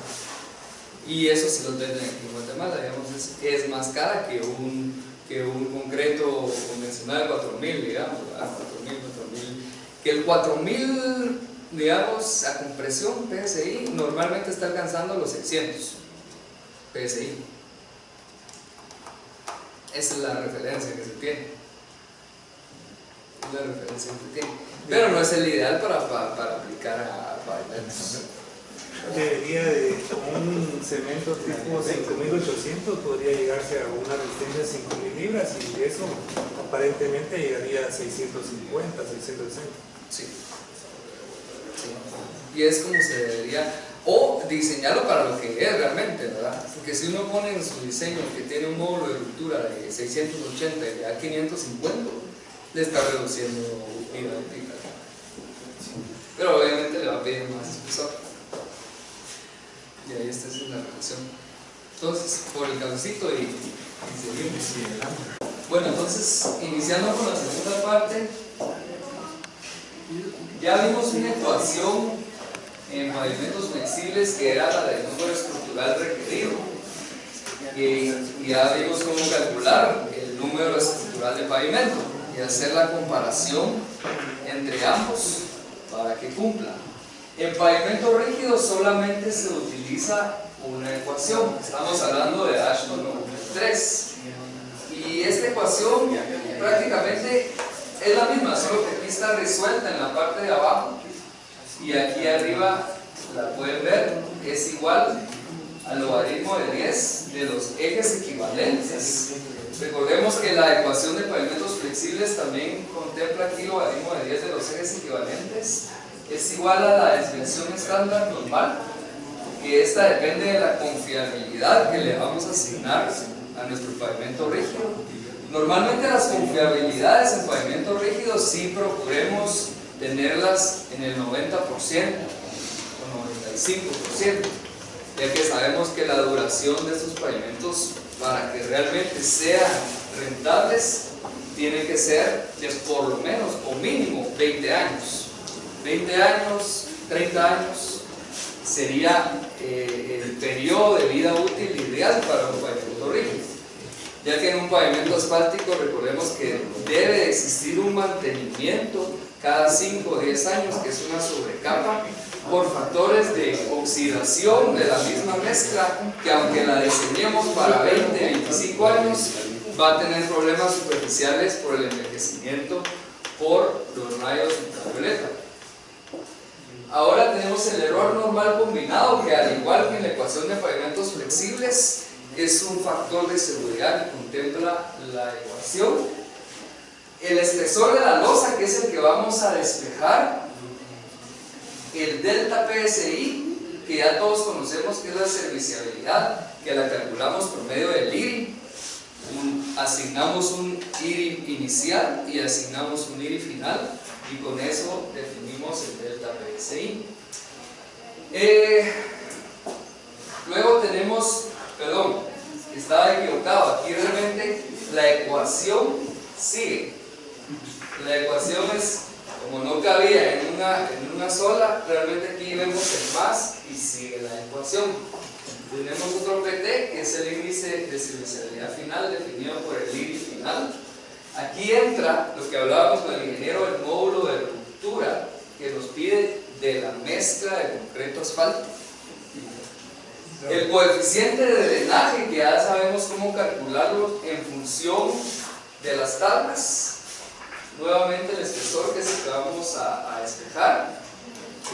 y eso sí los venden aquí en Guatemala. Digamos, es más cara que un concreto convencional de 4000, digamos, 4000, que el 4000, digamos, a compresión PSI normalmente está alcanzando los 600 PSI. Esa es la referencia que se tiene. Pero no es el ideal para aplicar a pavimentos. Debería de un cemento tipo 5800 podría llegarse a una resistencia de 5000 libras, y eso aparentemente llegaría a 650, 660. Sí. Y es como se debería, o diseñarlo para lo que es realmente, ¿verdad? Porque si uno pone en su diseño que tiene un módulo de ruptura de 680 y le da 550, le está reduciendo vida óptica. Pero obviamente le va a pedir más espesor. Y ahí esta es la relación. Entonces, por el cafecito y seguimos. Bueno, entonces, iniciando con la segunda parte, ya vimos una ecuación en pavimentos flexibles que era la del número estructural requerido. Y ya vimos cómo calcular el número estructural de pavimento y hacer la comparación entre ambos para que cumplan. En pavimento rígido solamente se utiliza una ecuación, estamos hablando de Ashton 3, y esta ecuación prácticamente es la misma, solo que aquí está resuelta en la parte de abajo y aquí arriba la pueden ver, es igual al logaritmo de 10 de los ejes equivalentes. Recordemos que la ecuación de pavimentos flexibles también contempla aquí el logaritmo de 10 de los ejes equivalentes. Es igual a la desviación estándar normal, que esta depende de la confiabilidad que le vamos a asignar a nuestro pavimento rígido. Normalmente las confiabilidades en pavimento rígido sí procuremos tenerlas en el 90% o 95%, ya que sabemos que la duración de estos pavimentos, para que realmente sean rentables, tiene que ser de por lo menos o mínimo 20 años. 20 años, 30 años sería el periodo de vida útil ideal para un pavimento rígido, ya que en un pavimento asfáltico recordemos que debe existir un mantenimiento cada 5 o 10 años, que es una sobrecapa, por factores de oxidación de la misma mezcla, que aunque la diseñemos para 20, 25 años, va a tener problemas superficiales por el envejecimiento por los rayos ultravioleta. Ahora tenemos el error normal combinado, que al igual que en la ecuación de pavimentos flexibles, es un factor de seguridad que contempla la ecuación. El espesor de la losa, que es el que vamos a despejar, el delta PSI, que ya todos conocemos que es la serviciabilidad, que la calculamos por medio del IRI. Asignamos un IRI inicial y asignamos un IRI final, y con eso definimos el delta PSI. Luego tenemos, perdón, estaba equivocado, aquí realmente la ecuación sigue. La ecuación es, como no cabía en una sola, realmente aquí vemos el más y sigue la ecuación. Tenemos otro PT, que es el índice de servicialidad final definido por el IRI final. Aquí entra lo que hablábamos con el ingeniero, el módulo de ruptura que nos pide de la mezcla de concreto asfalto. El coeficiente de drenaje, que ya sabemos cómo calcularlo en función de las tablas. Nuevamente el espesor, que es el que vamos a despejar.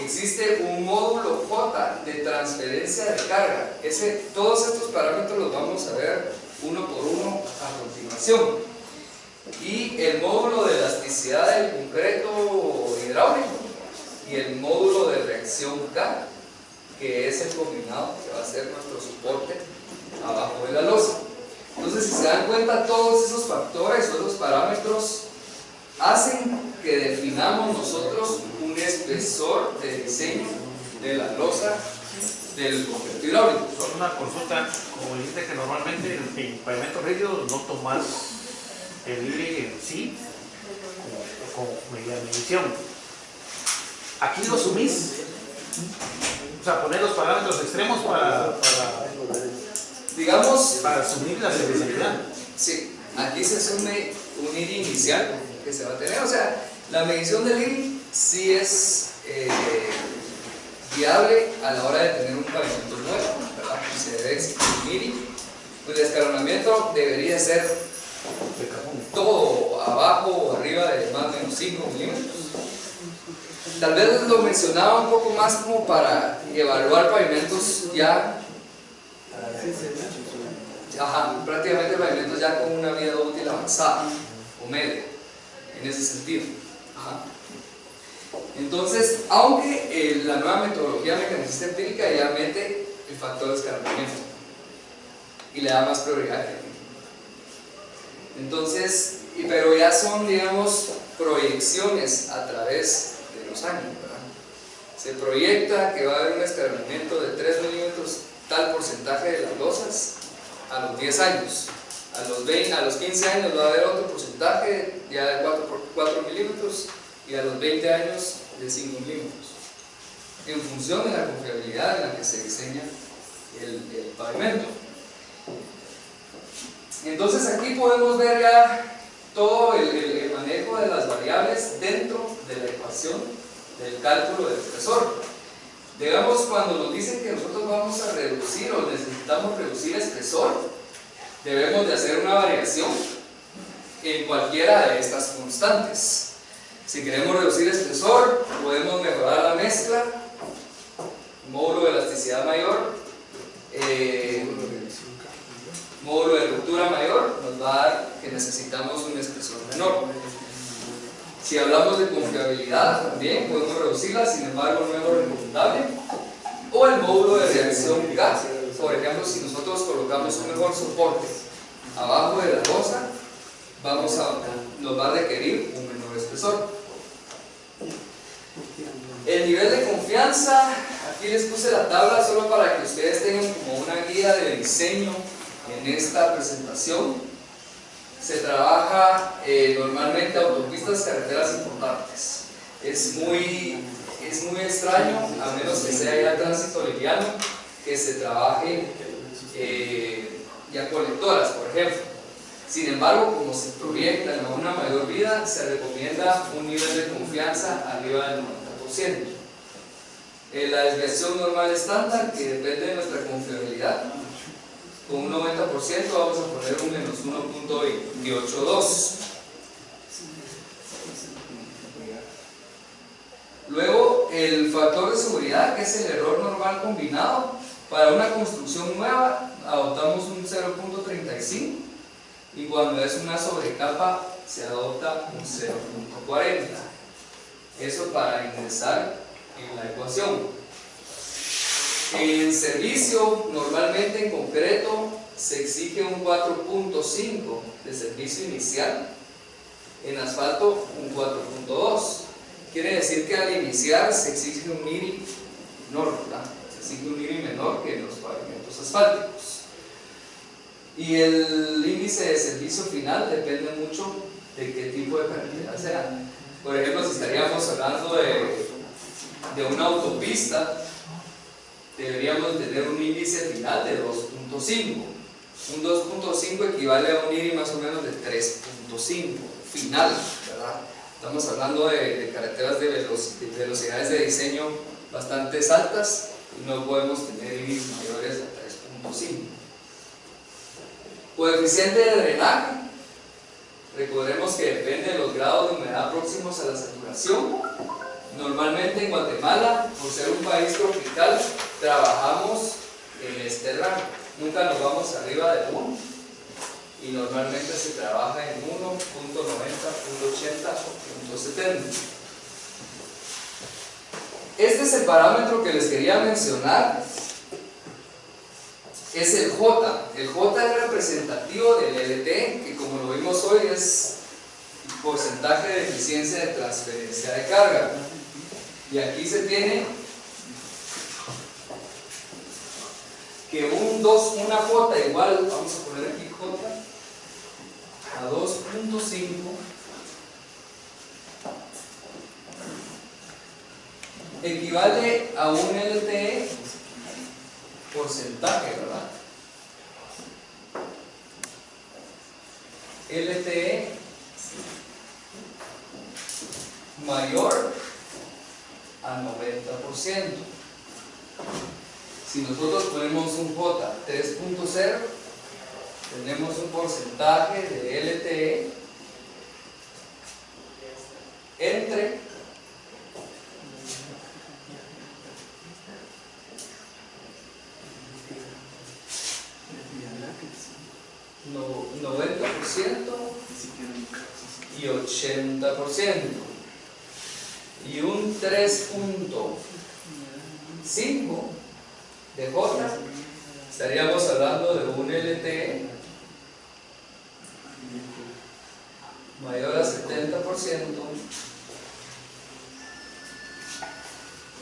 Existe un módulo J de transferencia de carga. Todos estos parámetros los vamos a ver uno por uno a continuación. Y el módulo de elasticidad del concreto hidráulico y el módulo de reacción K, que es el combinado que va a ser nuestro soporte abajo de la losa. Entonces, si se dan cuenta, todos esos factores o esos parámetros hacen que definamos nosotros un espesor de diseño de la losa del concreto hidráulico. Solo una consulta, como dijiste que normalmente en pavimento rígido no tomas el IRI en sí como medida de medición. Aquí lo sumís, o sea, poner los parámetros extremos para asumir la servicialidad. Sí, aquí se asume un IRI inicial que se va a tener, o sea, la medición del IRI sí es viable a la hora de tener un pavimento nuevo, ¿verdad? Se debe exigir un IRI. Pues el escalonamiento debería ser todo abajo o arriba de más o menos 5 milímetros. Tal vez lo mencionaba un poco más como para evaluar pavimentos ya prácticamente pavimentos ya con una vida útil avanzada o media, en ese sentido. Entonces, aunque la nueva metodología mecanicista empírica ya mete el factor de escalonamiento y le da más prioridad que aquí. Entonces, pero ya son, digamos, proyecciones a través de los años, ¿verdad? Se proyecta que va a haber un escalonamiento de 3 milímetros, tal porcentaje de las losas, a los 10 años. A los 15 años va a haber otro porcentaje ya de 4 milímetros, y a los 20 años de 5 milímetros, en función de la confiabilidad en la que se diseña el pavimento. Entonces aquí podemos ver ya todo el manejo de las variables dentro de la ecuación del cálculo del espesor. Digamos, cuando nos dicen que nosotros vamos a reducir o necesitamos reducir espesor, debemos de hacer una variación en cualquiera de estas constantes. Si queremos reducir espesor, podemos mejorar la mezcla, módulo de elasticidad mayor, módulo de ruptura mayor, nos va a dar que necesitamos un espesor menor. Si hablamos de confiabilidad, también podemos reducirla, sin embargo no es lo recomendable. O el módulo de reacción gas. Por ejemplo, si nosotros colocamos un mejor soporte abajo de la losa, nos va a requerir un menor espesor. El nivel de confianza, aquí les puse la tabla solo para que ustedes tengan como una guía de diseño en esta presentación. Se trabaja normalmente autopistas, carreteras importantes. Es muy extraño, a menos que sea ya tránsito liviano, que se trabaje ya colectoras, por ejemplo. Sin embargo, como se proyectan a una mayor vida, se recomienda un nivel de confianza arriba del 90%. La desviación normal estándar, que depende de nuestra confiabilidad, con un 90% vamos a poner un menos 1.282. Luego, el factor de seguridad, que es el error normal combinado. Para una construcción nueva, adoptamos un 0.35 y cuando es una sobrecapa, se adopta un 0.40. Eso para ingresar en la ecuación. En servicio, normalmente en concreto, se exige un 4.5 de servicio inicial. En asfalto, un 4.2. Quiere decir que al iniciar se exige un IRI menor, ¿verdad? Se exige un IRI menor que en los pavimentos asfálticos. Y el índice de servicio final depende mucho de qué tipo de carretera sea. Por ejemplo, si estaríamos hablando de una autopista, deberíamos tener un índice final de 2.5. Un 2.5 equivale a un IRI más o menos de 3.5 final, ¿verdad? Estamos hablando de carreteras de velocidades de diseño bastante altas y no podemos tener IRIs mayores a 3.5. Coeficiente de drenaje. Recordemos que depende de los grados de humedad próximos a la saturación. Normalmente en Guatemala, por ser un país tropical, trabajamos en este rango. Nunca nos vamos arriba de 1 y normalmente se trabaja en 1.90, 0.80, 0.70. Este es el parámetro que les quería mencionar. Es el J. El J es representativo del LT, que como lo vimos hoy es porcentaje de eficiencia de transferencia de carga. Y aquí se tiene que una J igual, vamos a poner aquí J, a 2.5 equivale a un LTE porcentaje, ¿verdad? LTE mayor a 90%. Si nosotros ponemos un J 3.0, tenemos un porcentaje de LTE entre 90% y 80%. Y un 3.5 de J, estaríamos hablando de un LTE mayor a 70%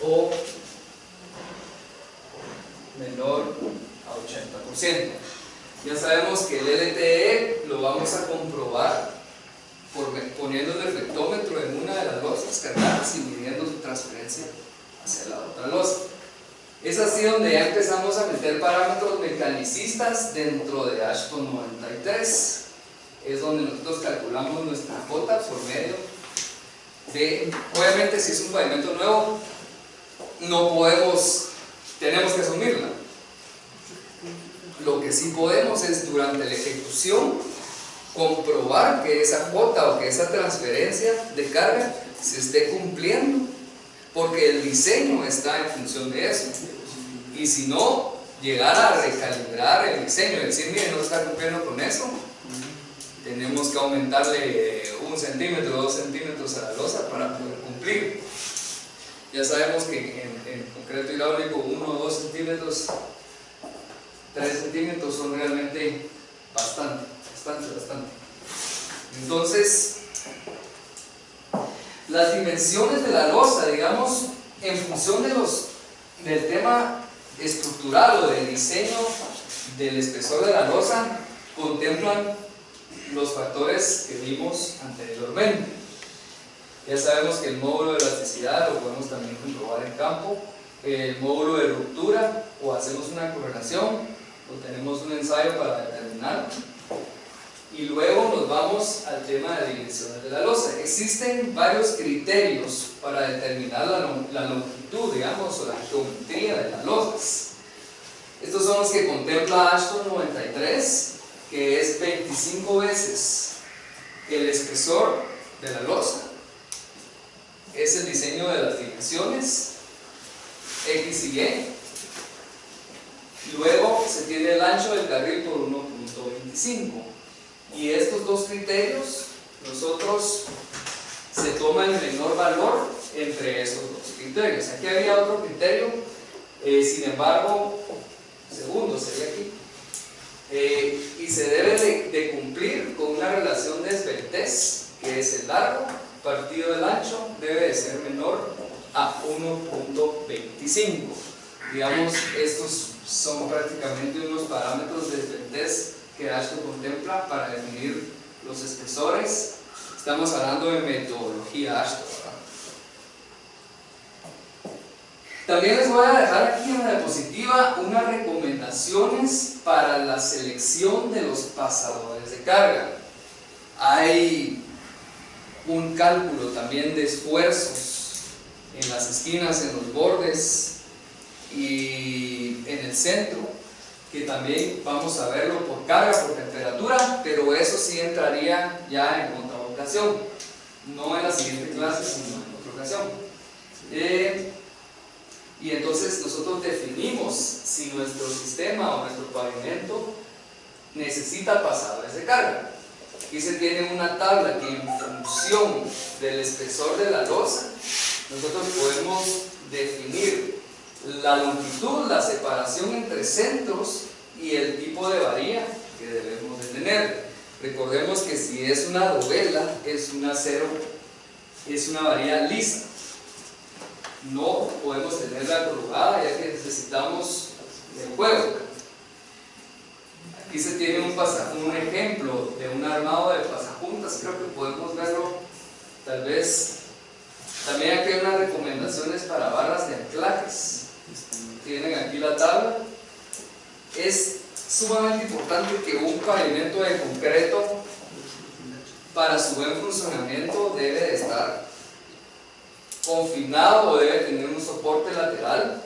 o menor a 80%. Ya sabemos que el LTE lo vamos a comprobar poniendo el reflectómetro en una de las losas cargadas y midiendo su transferencia hacia la otra losa. Es así donde ya empezamos a meter parámetros mecanicistas dentro de Ashton 93. Es donde nosotros calculamos nuestra J por medio de, obviamente si es un pavimento nuevo, tenemos que asumirla. Lo que sí podemos es durante la ejecución comprobar que esa cuota o que esa transferencia de carga se esté cumpliendo, porque el diseño está en función de eso. Y si no, llegar a recalibrar el diseño, decir, mire, no está cumpliendo con eso, tenemos que aumentarle 1 centímetro, 2 centímetros a la losa para poder cumplir. Ya sabemos que en concreto hidráulico 1 o 2 centímetros, 3 centímetros son realmente bastante. Entonces, las dimensiones de la losa, digamos, en función del tema estructural o del diseño del espesor de la losa, contemplan los factores que vimos anteriormente. Ya sabemos que el módulo de elasticidad lo podemos también comprobar en campo, el módulo de ruptura, o hacemos una correlación, o tenemos un ensayo para determinar. Y luego nos vamos al tema de dimensiones de la losa. Existen varios criterios para determinar la longitud, digamos, o la geometría de las losas. Estos son los que contempla Ashton 93, que es 25 veces el espesor de la losa. Es el diseño de las dimensiones X y Y. Luego se tiene el ancho del carril por 1.25. Y estos dos criterios, nosotros se toma el menor valor entre estos dos criterios. Aquí había otro criterio, sin embargo, segundo sería aquí, y se debe de cumplir con una relación de esbeltez, que es el largo partido del ancho debe de ser menor a 1.25. Digamos, estos son prácticamente unos parámetros de esbeltez que Ashton contempla para definir los espesores. Estamos hablando de metodología Ashton, ¿verdad? También les voy a dejar aquí en la diapositiva unas recomendaciones para la selección de los pasadores de carga. Hay un cálculo también de esfuerzos en las esquinas, en los bordes y en el centro, que también vamos a verlo por carga, por temperatura, pero eso sí entraría ya en otra ocasión, no en la siguiente clase, sino en otra ocasión. Y entonces nosotros definimos si nuestro sistema o nuestro pavimento necesita pasadores de carga. Aquí se tiene una tabla que en función del espesor de la losa, nosotros podemos definir la longitud, la separación entre centros y el tipo de varilla que debemos de tener. Recordemos que si es una dovela, es una varilla lisa. No podemos tenerla colgada ya que necesitamos el juego. Aquí se tiene un ejemplo de un armado de pasajuntas, creo que podemos verlo tal vez. También aquí hay unas recomendaciones para barras de anclajes. Tienen aquí la tabla. Es sumamente importante que un pavimento de concreto, para su buen funcionamiento, debe de estar confinado o debe tener un soporte lateral.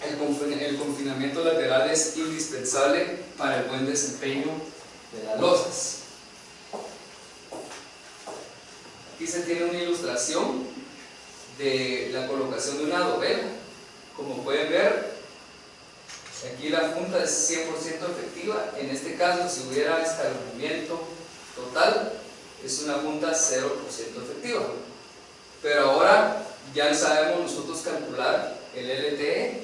El confinamiento lateral es indispensable para el buen desempeño de las losas. Aquí se tiene una ilustración de la colocación de una dovela. Como pueden ver, aquí la junta es 100% efectiva. En este caso, si hubiera escalonamiento total, es una junta 0% efectiva. Pero ahora ya sabemos nosotros calcular el LTE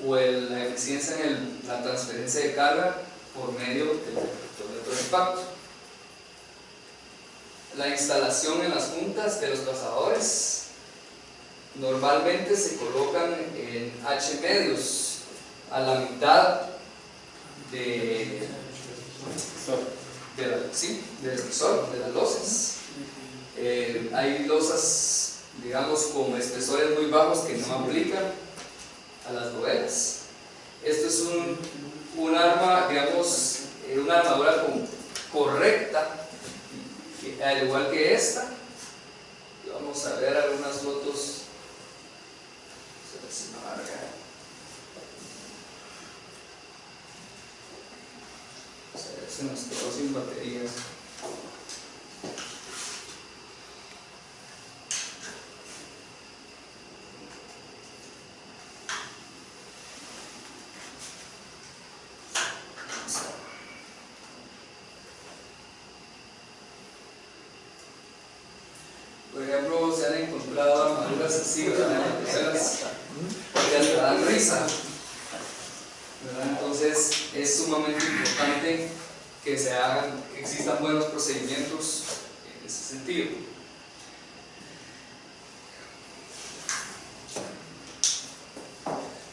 o la eficiencia en la transferencia de carga por medio del deflector de impacto. La instalación en las juntas de los pasadores normalmente se colocan en H medios a la mitad del espesor de las losas. Hay losas, digamos, con espesores muy bajos que no aplican a las dovelas. Esto es un arma, digamos, una armadura correcta, al igual que esta. Vamos a ver algunas fotos. se nos quedó sin baterías. Por ejemplo, se han encontrado armaduras así, ¿verdad? Que dan risa, ¿verdad? Entonces es sumamente importante que existan buenos procedimientos en ese sentido.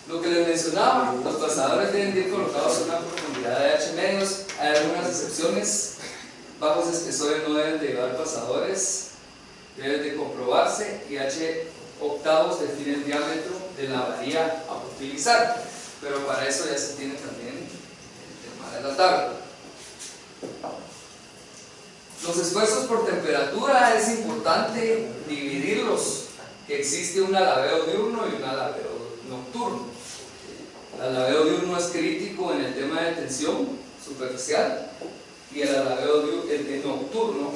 Lo que les mencionaba, los pasadores deben ir colocados a una profundidad de H medios. Hay algunas excepciones. Bajos espesores no deben de llevar pasadores. Debe de comprobarse y H octavos define el diámetro de la varilla a utilizar, pero para eso ya se tiene también el tema de la tabla. Los esfuerzos por temperatura es importante dividirlos, que existe un alabeo diurno y un alabeo nocturno. El alabeo diurno es crítico en el tema de tensión superficial y el alabeo nocturno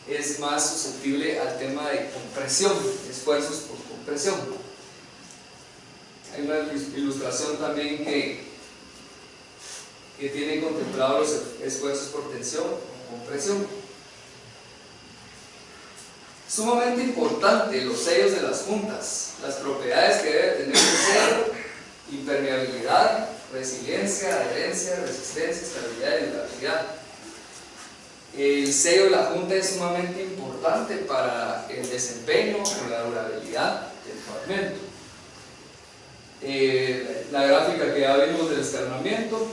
es más susceptible al tema de compresión, esfuerzos por compresión. Hay una ilustración también que tiene contemplados los esfuerzos por tensión o compresión. Sumamente importante los sellos de las juntas, las propiedades que debe tener un sello: impermeabilidad, resiliencia, adherencia, resistencia, estabilidad y durabilidad. El sello de la junta es sumamente importante para el desempeño o la durabilidad del pavimento. La gráfica que ya vimos del escalonamiento,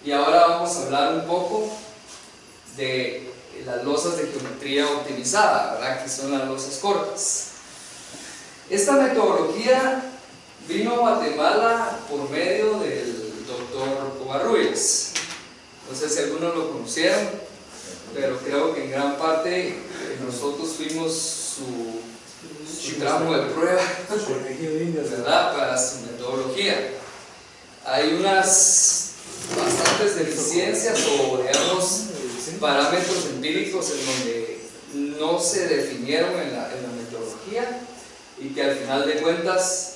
y ahora vamos a hablar un poco de las losas de geometría optimizada, ¿verdad? Que son las losas cortas. Esta metodología vino a Guatemala por medio del doctor Covarrubias. No sé si algunos lo conocieron, pero creo que en gran parte nosotros fuimos su tramo de prueba, ¿verdad? Para su metodología. Hay unas bastantes deficiencias o, digamos, parámetros empíricos en donde no se definieron en la metodología y que al final de cuentas,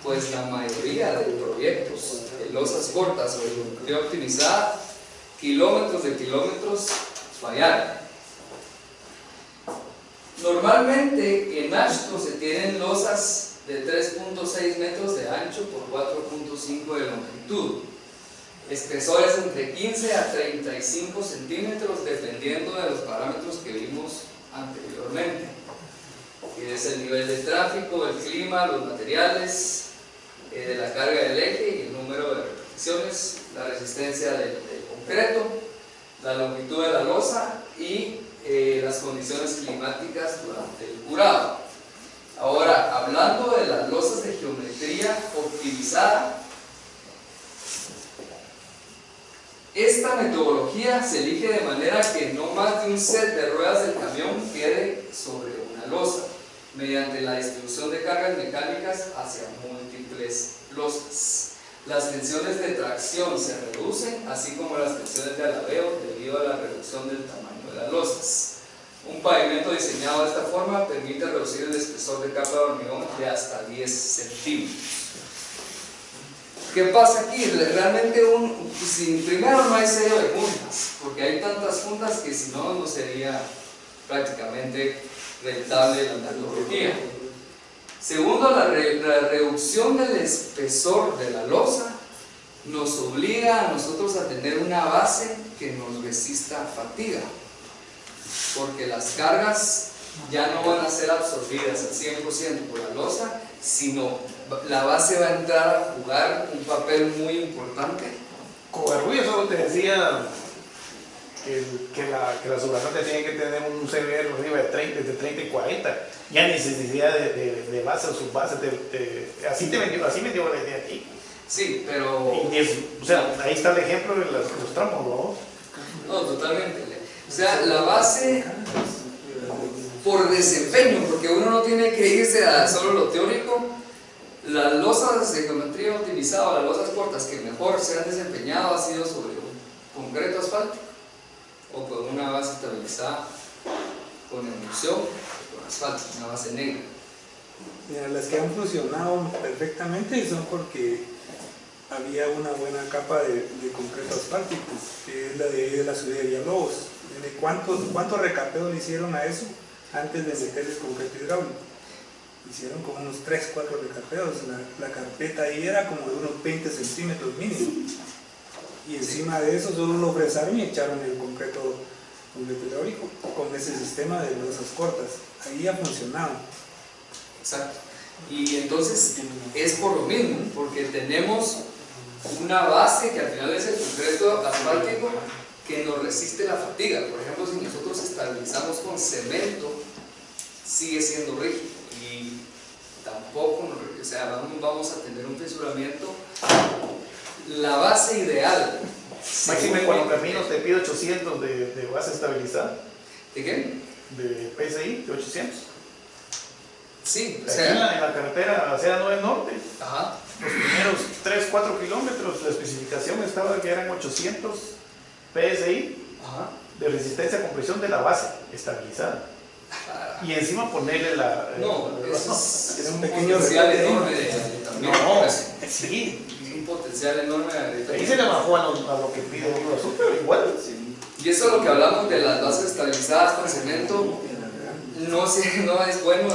pues la mayoría de proyectos de losas cortas o de geometría optimizada, kilómetros de kilómetros, fallaron. Normalmente en AASHTO se tienen losas de 3.6 metros de ancho por 4.5 de longitud, espesores entre 15 a 35 centímetros dependiendo de los parámetros que vimos anteriormente, que es el nivel de tráfico, el clima, los materiales, de la carga del eje y el número de repeticiones, la resistencia del concreto, la longitud de la losa y las condiciones climáticas durante el curado. Ahora, hablando de las losas de geometría optimizada, esta metodología se elige de manera que no más de un set de ruedas del camión quede sobre una losa, mediante la distribución de cargas mecánicas hacia múltiples losas. Las tensiones de tracción se reducen, así como las tensiones de alabeo debido a la reducción del tamaño de las losas. Un pavimento diseñado de esta forma permite reducir el espesor de capa de hormigón de hasta 10 centímetros. ¿Qué pasa aquí? Realmente primero no hay sello de juntas, porque hay tantas juntas que si no, no sería prácticamente rentable la metodología. Segundo, la reducción del espesor de la losa nos obliga a nosotros a tener una base que nos resista fatiga, porque las cargas ya no van a ser absorbidas al 100% por la losa, sino la base va a entrar a jugar un papel muy importante. Covarrubias solo te decía que la subaltante tiene que tener un CBR arriba de 30 y 40, ya necesidad de base o subbase, así me dio la idea aquí. Sí, pero... o sea, ahí está el ejemplo de los tramos, ¿no? No, totalmente. O sea, la base por desempeño, porque uno no tiene que irse a solo lo teórico. Las losas de geometría optimizada, las losas cortas que mejor se han desempeñado ha sido sobre concreto asfáltico o con una base estabilizada con emulsión o con asfalto, una base negra? Mira, las que han funcionado perfectamente son porque había una buena capa de concreto asfáltico, que es la de la subida de Villalobos. ¿Cuánto recapeo le hicieron a eso antes de meterle concreto hidráulico? Hicieron como unos 3, 4 recapeos. La carpeta ahí era como de unos 20 centímetros mínimo. Y encima de eso solo lo fresaron y echaron el concreto hidráulico con ese sistema de losas cortas. Ahí ha funcionado. Exacto. Y entonces es por lo mismo, porque tenemos una base que al final es el concreto asfáltico que nos resiste la fatiga. Por ejemplo, si nosotros estabilizamos con cemento, sigue siendo rígido y tampoco, o sea, vamos a tener un fisuramiento. La base ideal. Máximo cuando camino te pido 800 de base estabilizada. ¿De qué? De PSI, de 800. Sí, o Aquí sea, en la carretera hacia 9 Norte, ajá. los primeros 3-4 kilómetros, la especificación estaba que eran 800 PSI Ajá. de resistencia a compresión de la base estabilizada. Y encima ponerle la... No, eso es un un pequeño potencial recorte. enorme de agrietamiento. No, Es sí. un potencial enorme de agrietamiento. Ahí se le bajó a lo que pide el Libro Azul, pero igual. Y eso es lo que hablamos de las bases estabilizadas con cemento. No es bueno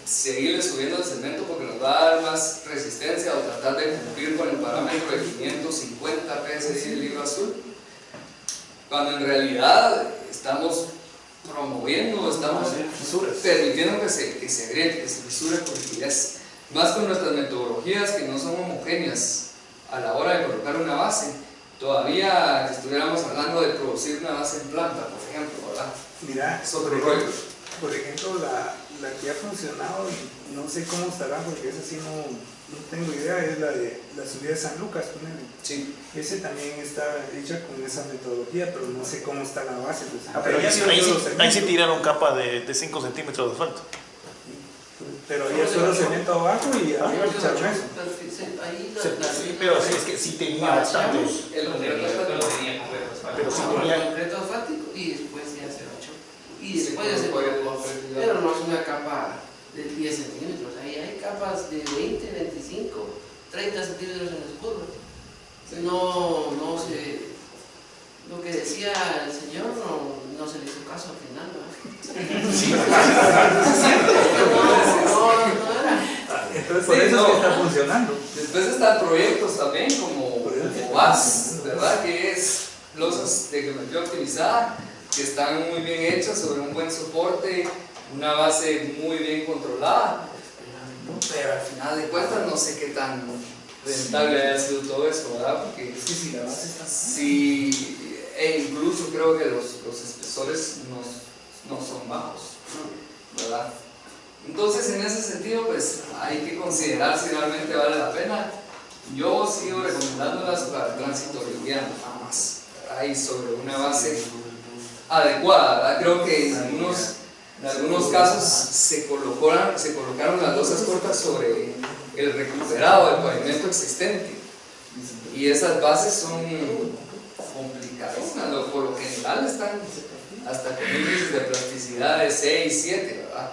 seguirle subiendo el cemento porque nos va a dar más resistencia o tratar de cumplir con el parámetro de 550 PSI del Libro Azul, cuando en realidad estamos promoviendo, estamos permitiendo que se agriete, que se fisure por rigidez, más con nuestras metodologías que no son homogéneas a la hora de colocar una base. Todavía estuviéramos hablando de producir una base en planta, por ejemplo, ¿verdad? Mira, Es otro rollo. por ejemplo, la que ha funcionado, y no sé cómo estará porque esa sí no tengo idea, es la de la subida de San Lucas, ponele. Sí. Ese también está hecha con esa metodología, pero no sé cómo está la base. Pues. Pero Ahí Ahí sí tiraron capa de 5 centímetros de asfalto. Pero había solo cemento abajo y arriba el charmeso. Sí, pero sí, es que sí tenía bastante. El concreto asfáltico. Pero sí el tenía. concreto asfáltico y después ya se bachó. Y Sí, después ya se puede- colocó. Pero no es una capa de 10 centímetros. Ahí hay capas de 20, 25, 30 centímetros en las curvas. No se. Lo que decía el señor no se le hizo caso al final, no era. Entonces, por Sí, eso no. es que está funcionando. Después están proyectos también como VAS, ¿verdad? Que es losas de geometría optimizada, que están muy bien hechas sobre un buen soporte, una base muy bien controlada, pero al final de cuentas no sé qué tan rentable haya sido todo eso, ¿verdad? Porque Es que si la base está sí, e incluso creo que los espesores no son bajos, ¿verdad? Entonces, en ese sentido, pues hay que considerar si realmente vale la pena. Yo sigo recomendándolas para tránsito liviano, nada más, ¿verdad? Y sobre una base adecuada, ¿verdad? Creo que en algunos casos se colocaron las losas cortas sobre el recuperado del pavimento existente, y esas bases son complicadísimas, por lo general están hasta con índices de plasticidad de 6, 7, ¿verdad?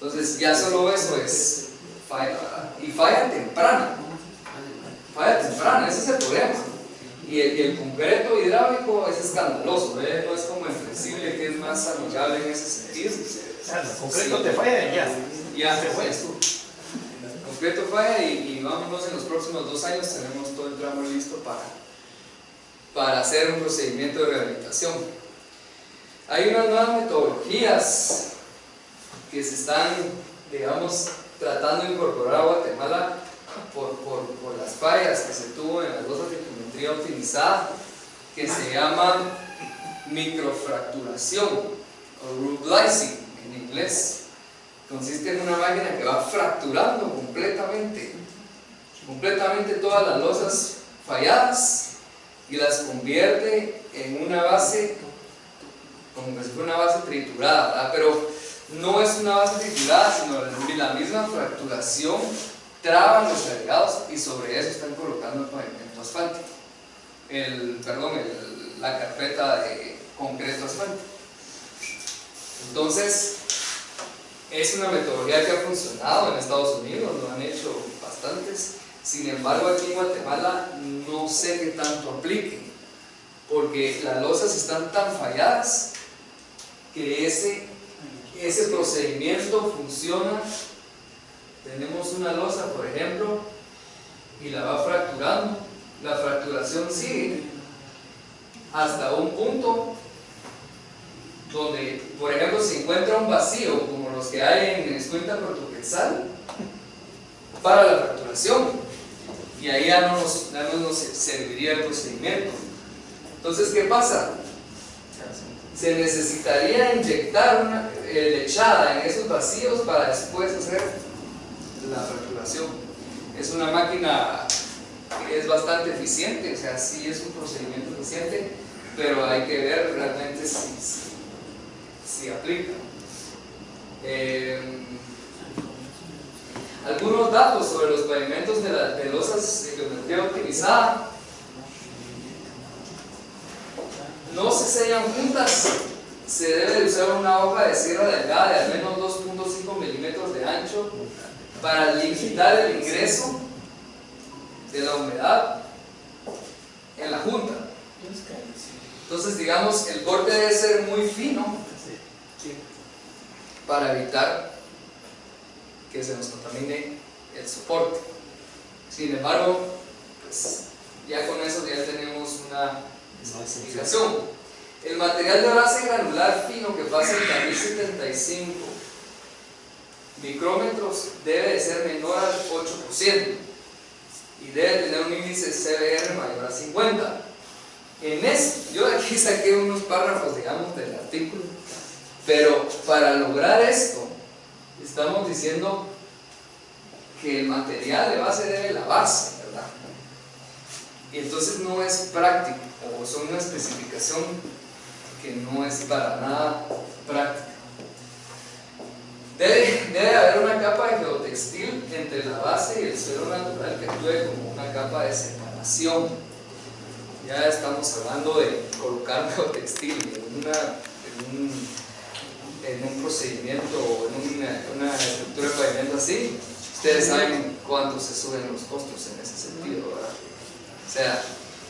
Entonces ya solo eso es falla, ¿verdad? Y falla temprana, ese es el problema. Y el concreto hidráulico es escandaloso, ¿eh? No es como el flexible, que es más amigable en ese sentido. El concreto te falla ya. Ya se fue esto. El concreto falla y vámonos, en los próximos 2 años tenemos todo el tramo listo para hacer un procedimiento de rehabilitación. Hay unas nuevas metodologías que se están, digamos, tratando de incorporar a Guatemala por las fallas que se tuvo en las losas de geometría optimizada, que se llaman microfracturación o root slicing en inglés. Consiste en una máquina que va fracturando completamente todas las losas falladas y las convierte en una base, como que si fuera una base triturada, ¿verdad? Pero no es una base triturada, sino la misma fracturación traban los agregados y sobre eso están colocando el pavimento asfáltico. la carpeta de concreto asfalto. Entonces, es una metodología que ha funcionado en Estados Unidos, lo han hecho bastantes. Sin embargo, aquí en Guatemala no sé qué tanto aplique, porque las losas están tan falladas que ese procedimiento funciona. Tenemos una losa, por ejemplo, y la va fracturando. La fracturación sigue hasta un punto donde, por ejemplo, se encuentra un vacío, como los que hay en Escuintla Portuquetzal, para la fracturación, y ahí ya no nos serviría el procedimiento. Entonces, ¿qué pasa? Se necesitaría inyectar una lechada en esos vacíos para después hacer la fracturación. Es una máquina que es bastante eficiente, o sea, sí es un procedimiento eficiente, pero hay que ver realmente si aplica. Algunos datos sobre los pavimentos de losas de geometría optimizada. No se sellan juntas. Se debe de usar una hoja de sierra delgada de al menos 2.5 milímetros de ancho para limitar el ingreso de la humedad en la junta. Entonces, digamos, el corte debe ser muy fino para evitar que se nos contamine el soporte. Sin embargo, pues ya con eso ya tenemos una especificación. El material de base granular fino que pasa en 1075 micrómetros debe de ser menor al 8% y debe tener un índice CBR mayor a 50. En esto, yo de aquí saqué unos párrafos, digamos, del artículo, pero para lograr esto estamos diciendo que el material de base debe lavarse, ¿verdad? Y entonces no es práctico, o son una especificación que no es para nada práctica. Debe haber una capa de geotextil entre la base y el suelo natural que actúe como una capa de separación. Ya estamos hablando de colocar geotextil en un procedimiento o en una estructura de pavimento así. Ustedes saben cuánto se suben los costos en ese sentido, ¿verdad? O sea,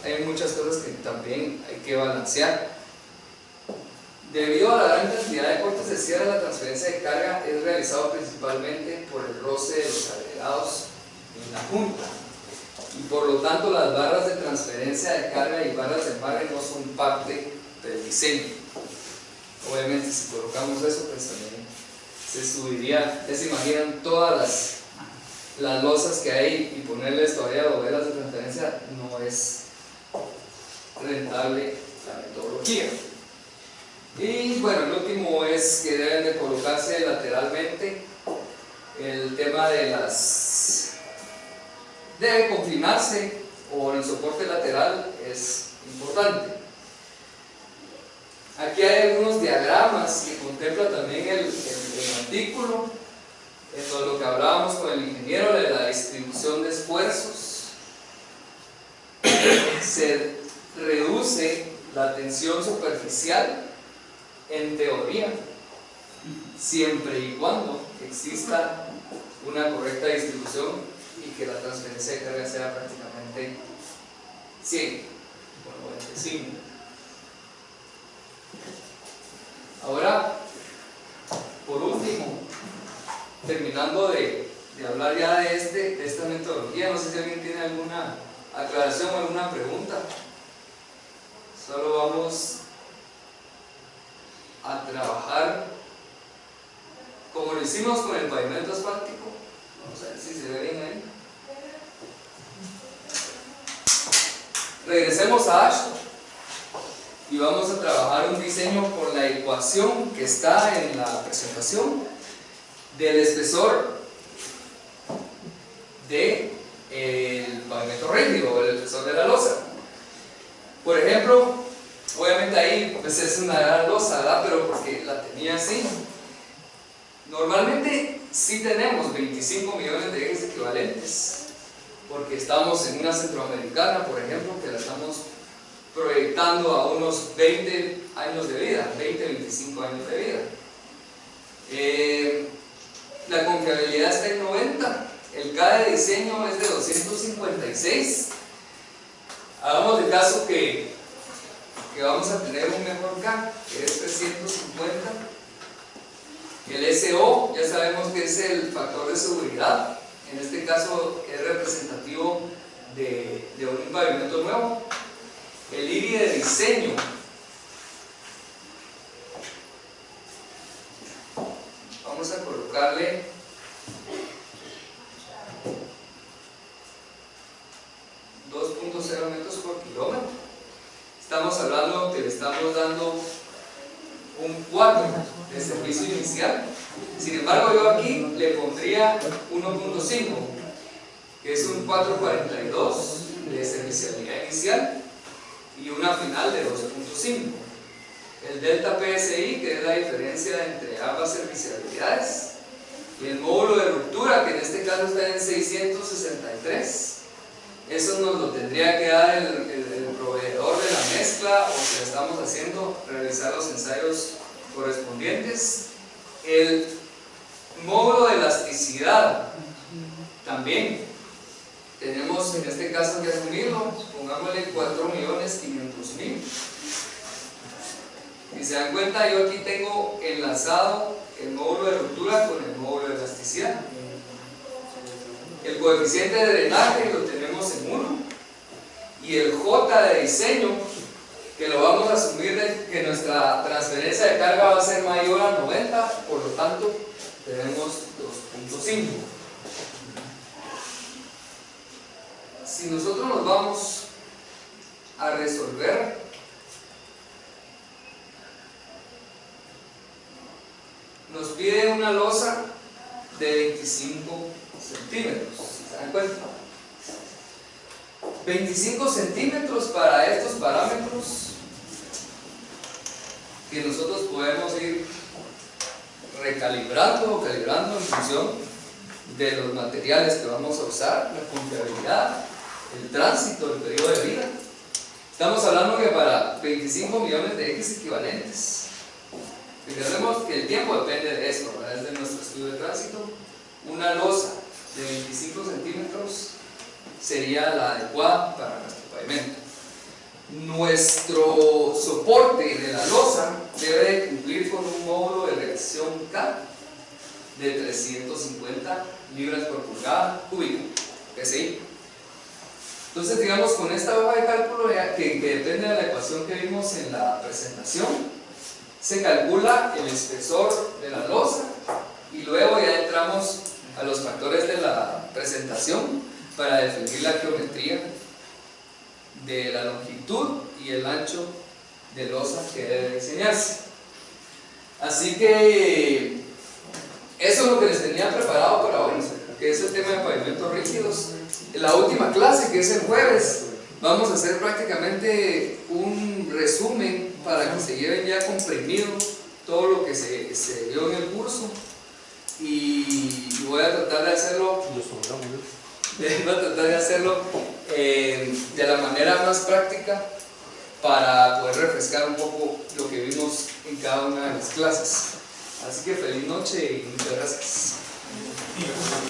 hay muchas cosas que también hay que balancear. Debido a la gran cantidad de cortes de sierra, la transferencia de carga es realizado principalmente por el roce de los agregados en la junta, y por lo tanto las barras de transferencia de carga y barras de embarre no son parte del diseño. Obviamente, si colocamos eso, pues también se subiría. Ya se imaginan todas las losas que hay, y ponerles todavía dovelas de transferencia no es rentable la metodología. Y bueno, el último es que deben de colocarse lateralmente. El tema de debe confinarse, o el soporte lateral es importante. Aquí hay algunos diagramas que contempla también el artículo, en lo que hablábamos con el ingeniero de la distribución de esfuerzos. Se reduce la tensión superficial en teoría, siempre y cuando exista una correcta distribución y que la transferencia de carga sea prácticamente 100 o 95. Ahora, por último, terminando de hablar ya de esta metodología, no sé si alguien tiene alguna aclaración o alguna pregunta. Solo vamos a trabajar como lo hicimos con el pavimento asfáltico. Vamos a ver si se ve bien ahí. Regresemos a AASHTO y vamos a trabajar un diseño con la ecuación que está en la presentación del espesor del pavimento rígido, o el espesor de la losa. Por ejemplo, obviamente ahí pues es una gran losa, ¿verdad? Pero porque la tenía así. Normalmente sí tenemos 25 millones de ejes equivalentes, porque estamos en una centroamericana, por ejemplo, que la estamos proyectando a unos 20 años de vida, 20, 25 años de vida. La confiabilidad está en 90, el K de diseño es de 256. Hagamos de caso que vamos a tener un mejor K, que es 350. El SO, ya sabemos que es el factor de seguridad, en este caso es representativo de un pavimento nuevo. El IRI de diseño, vamos a colocarle 2.0 metros por kilómetro. Estamos hablando que le estamos dando un 4 de servicio inicial. Sin embargo, yo aquí le pondría 1.5, que es un 4.42 de servicialidad inicial y una final de 2.5. El delta PSI, que es la diferencia entre ambas servicialidades, y el módulo de ruptura, que en este caso está en 663. Eso nos lo tendría que dar el proveedor de la mezcla, o si lo estamos haciendo, realizar los ensayos correspondientes. El módulo de elasticidad también tenemos en este caso que asumirlo, pongámosle 4.500.000. Si se dan cuenta, yo aquí tengo enlazado el módulo de ruptura con el módulo de elasticidad. El coeficiente de drenaje lo tenemos en 1, y el J de diseño, que lo vamos a asumir de que nuestra transferencia de carga va a ser mayor a 90, por lo tanto tenemos 2.5. Si nosotros nos vamos a resolver nos pide una losa de 25 centímetros, si se dan cuenta. 25 centímetros para estos parámetros que nosotros podemos ir recalibrando o calibrando en función de los materiales que vamos a usar, la confiabilidad, el tránsito, el periodo de vida. Estamos hablando que para 25 millones de X equivalentes. Recordemos que el tiempo depende de eso, ¿verdad? Es de nuestro estudio de tránsito. Una losa de 25 centímetros sería la adecuada para nuestro pavimento. Nuestro soporte de la losa debe de cumplir con un módulo de reacción K de 350 libras por pulgada cúbica, PSI. Entonces, digamos, con esta hoja de cálculo que depende de la ecuación que vimos en la presentación, se calcula el espesor de la losa y luego ya entramos a los factores de la presentación para definir la geometría de la longitud y el ancho de losa que debe diseñarse. Así que eso es lo que les tenía preparado para hoy, que es el tema de pavimentos rígidos. En la última clase, que es el jueves, vamos a hacer prácticamente un resumen para que se lleven ya comprimido todo lo que se dio en el curso, y voy a tratar de hacerlo de la manera más práctica para poder refrescar un poco lo que vimos en cada una de las clases. Así que feliz noche y muchas gracias.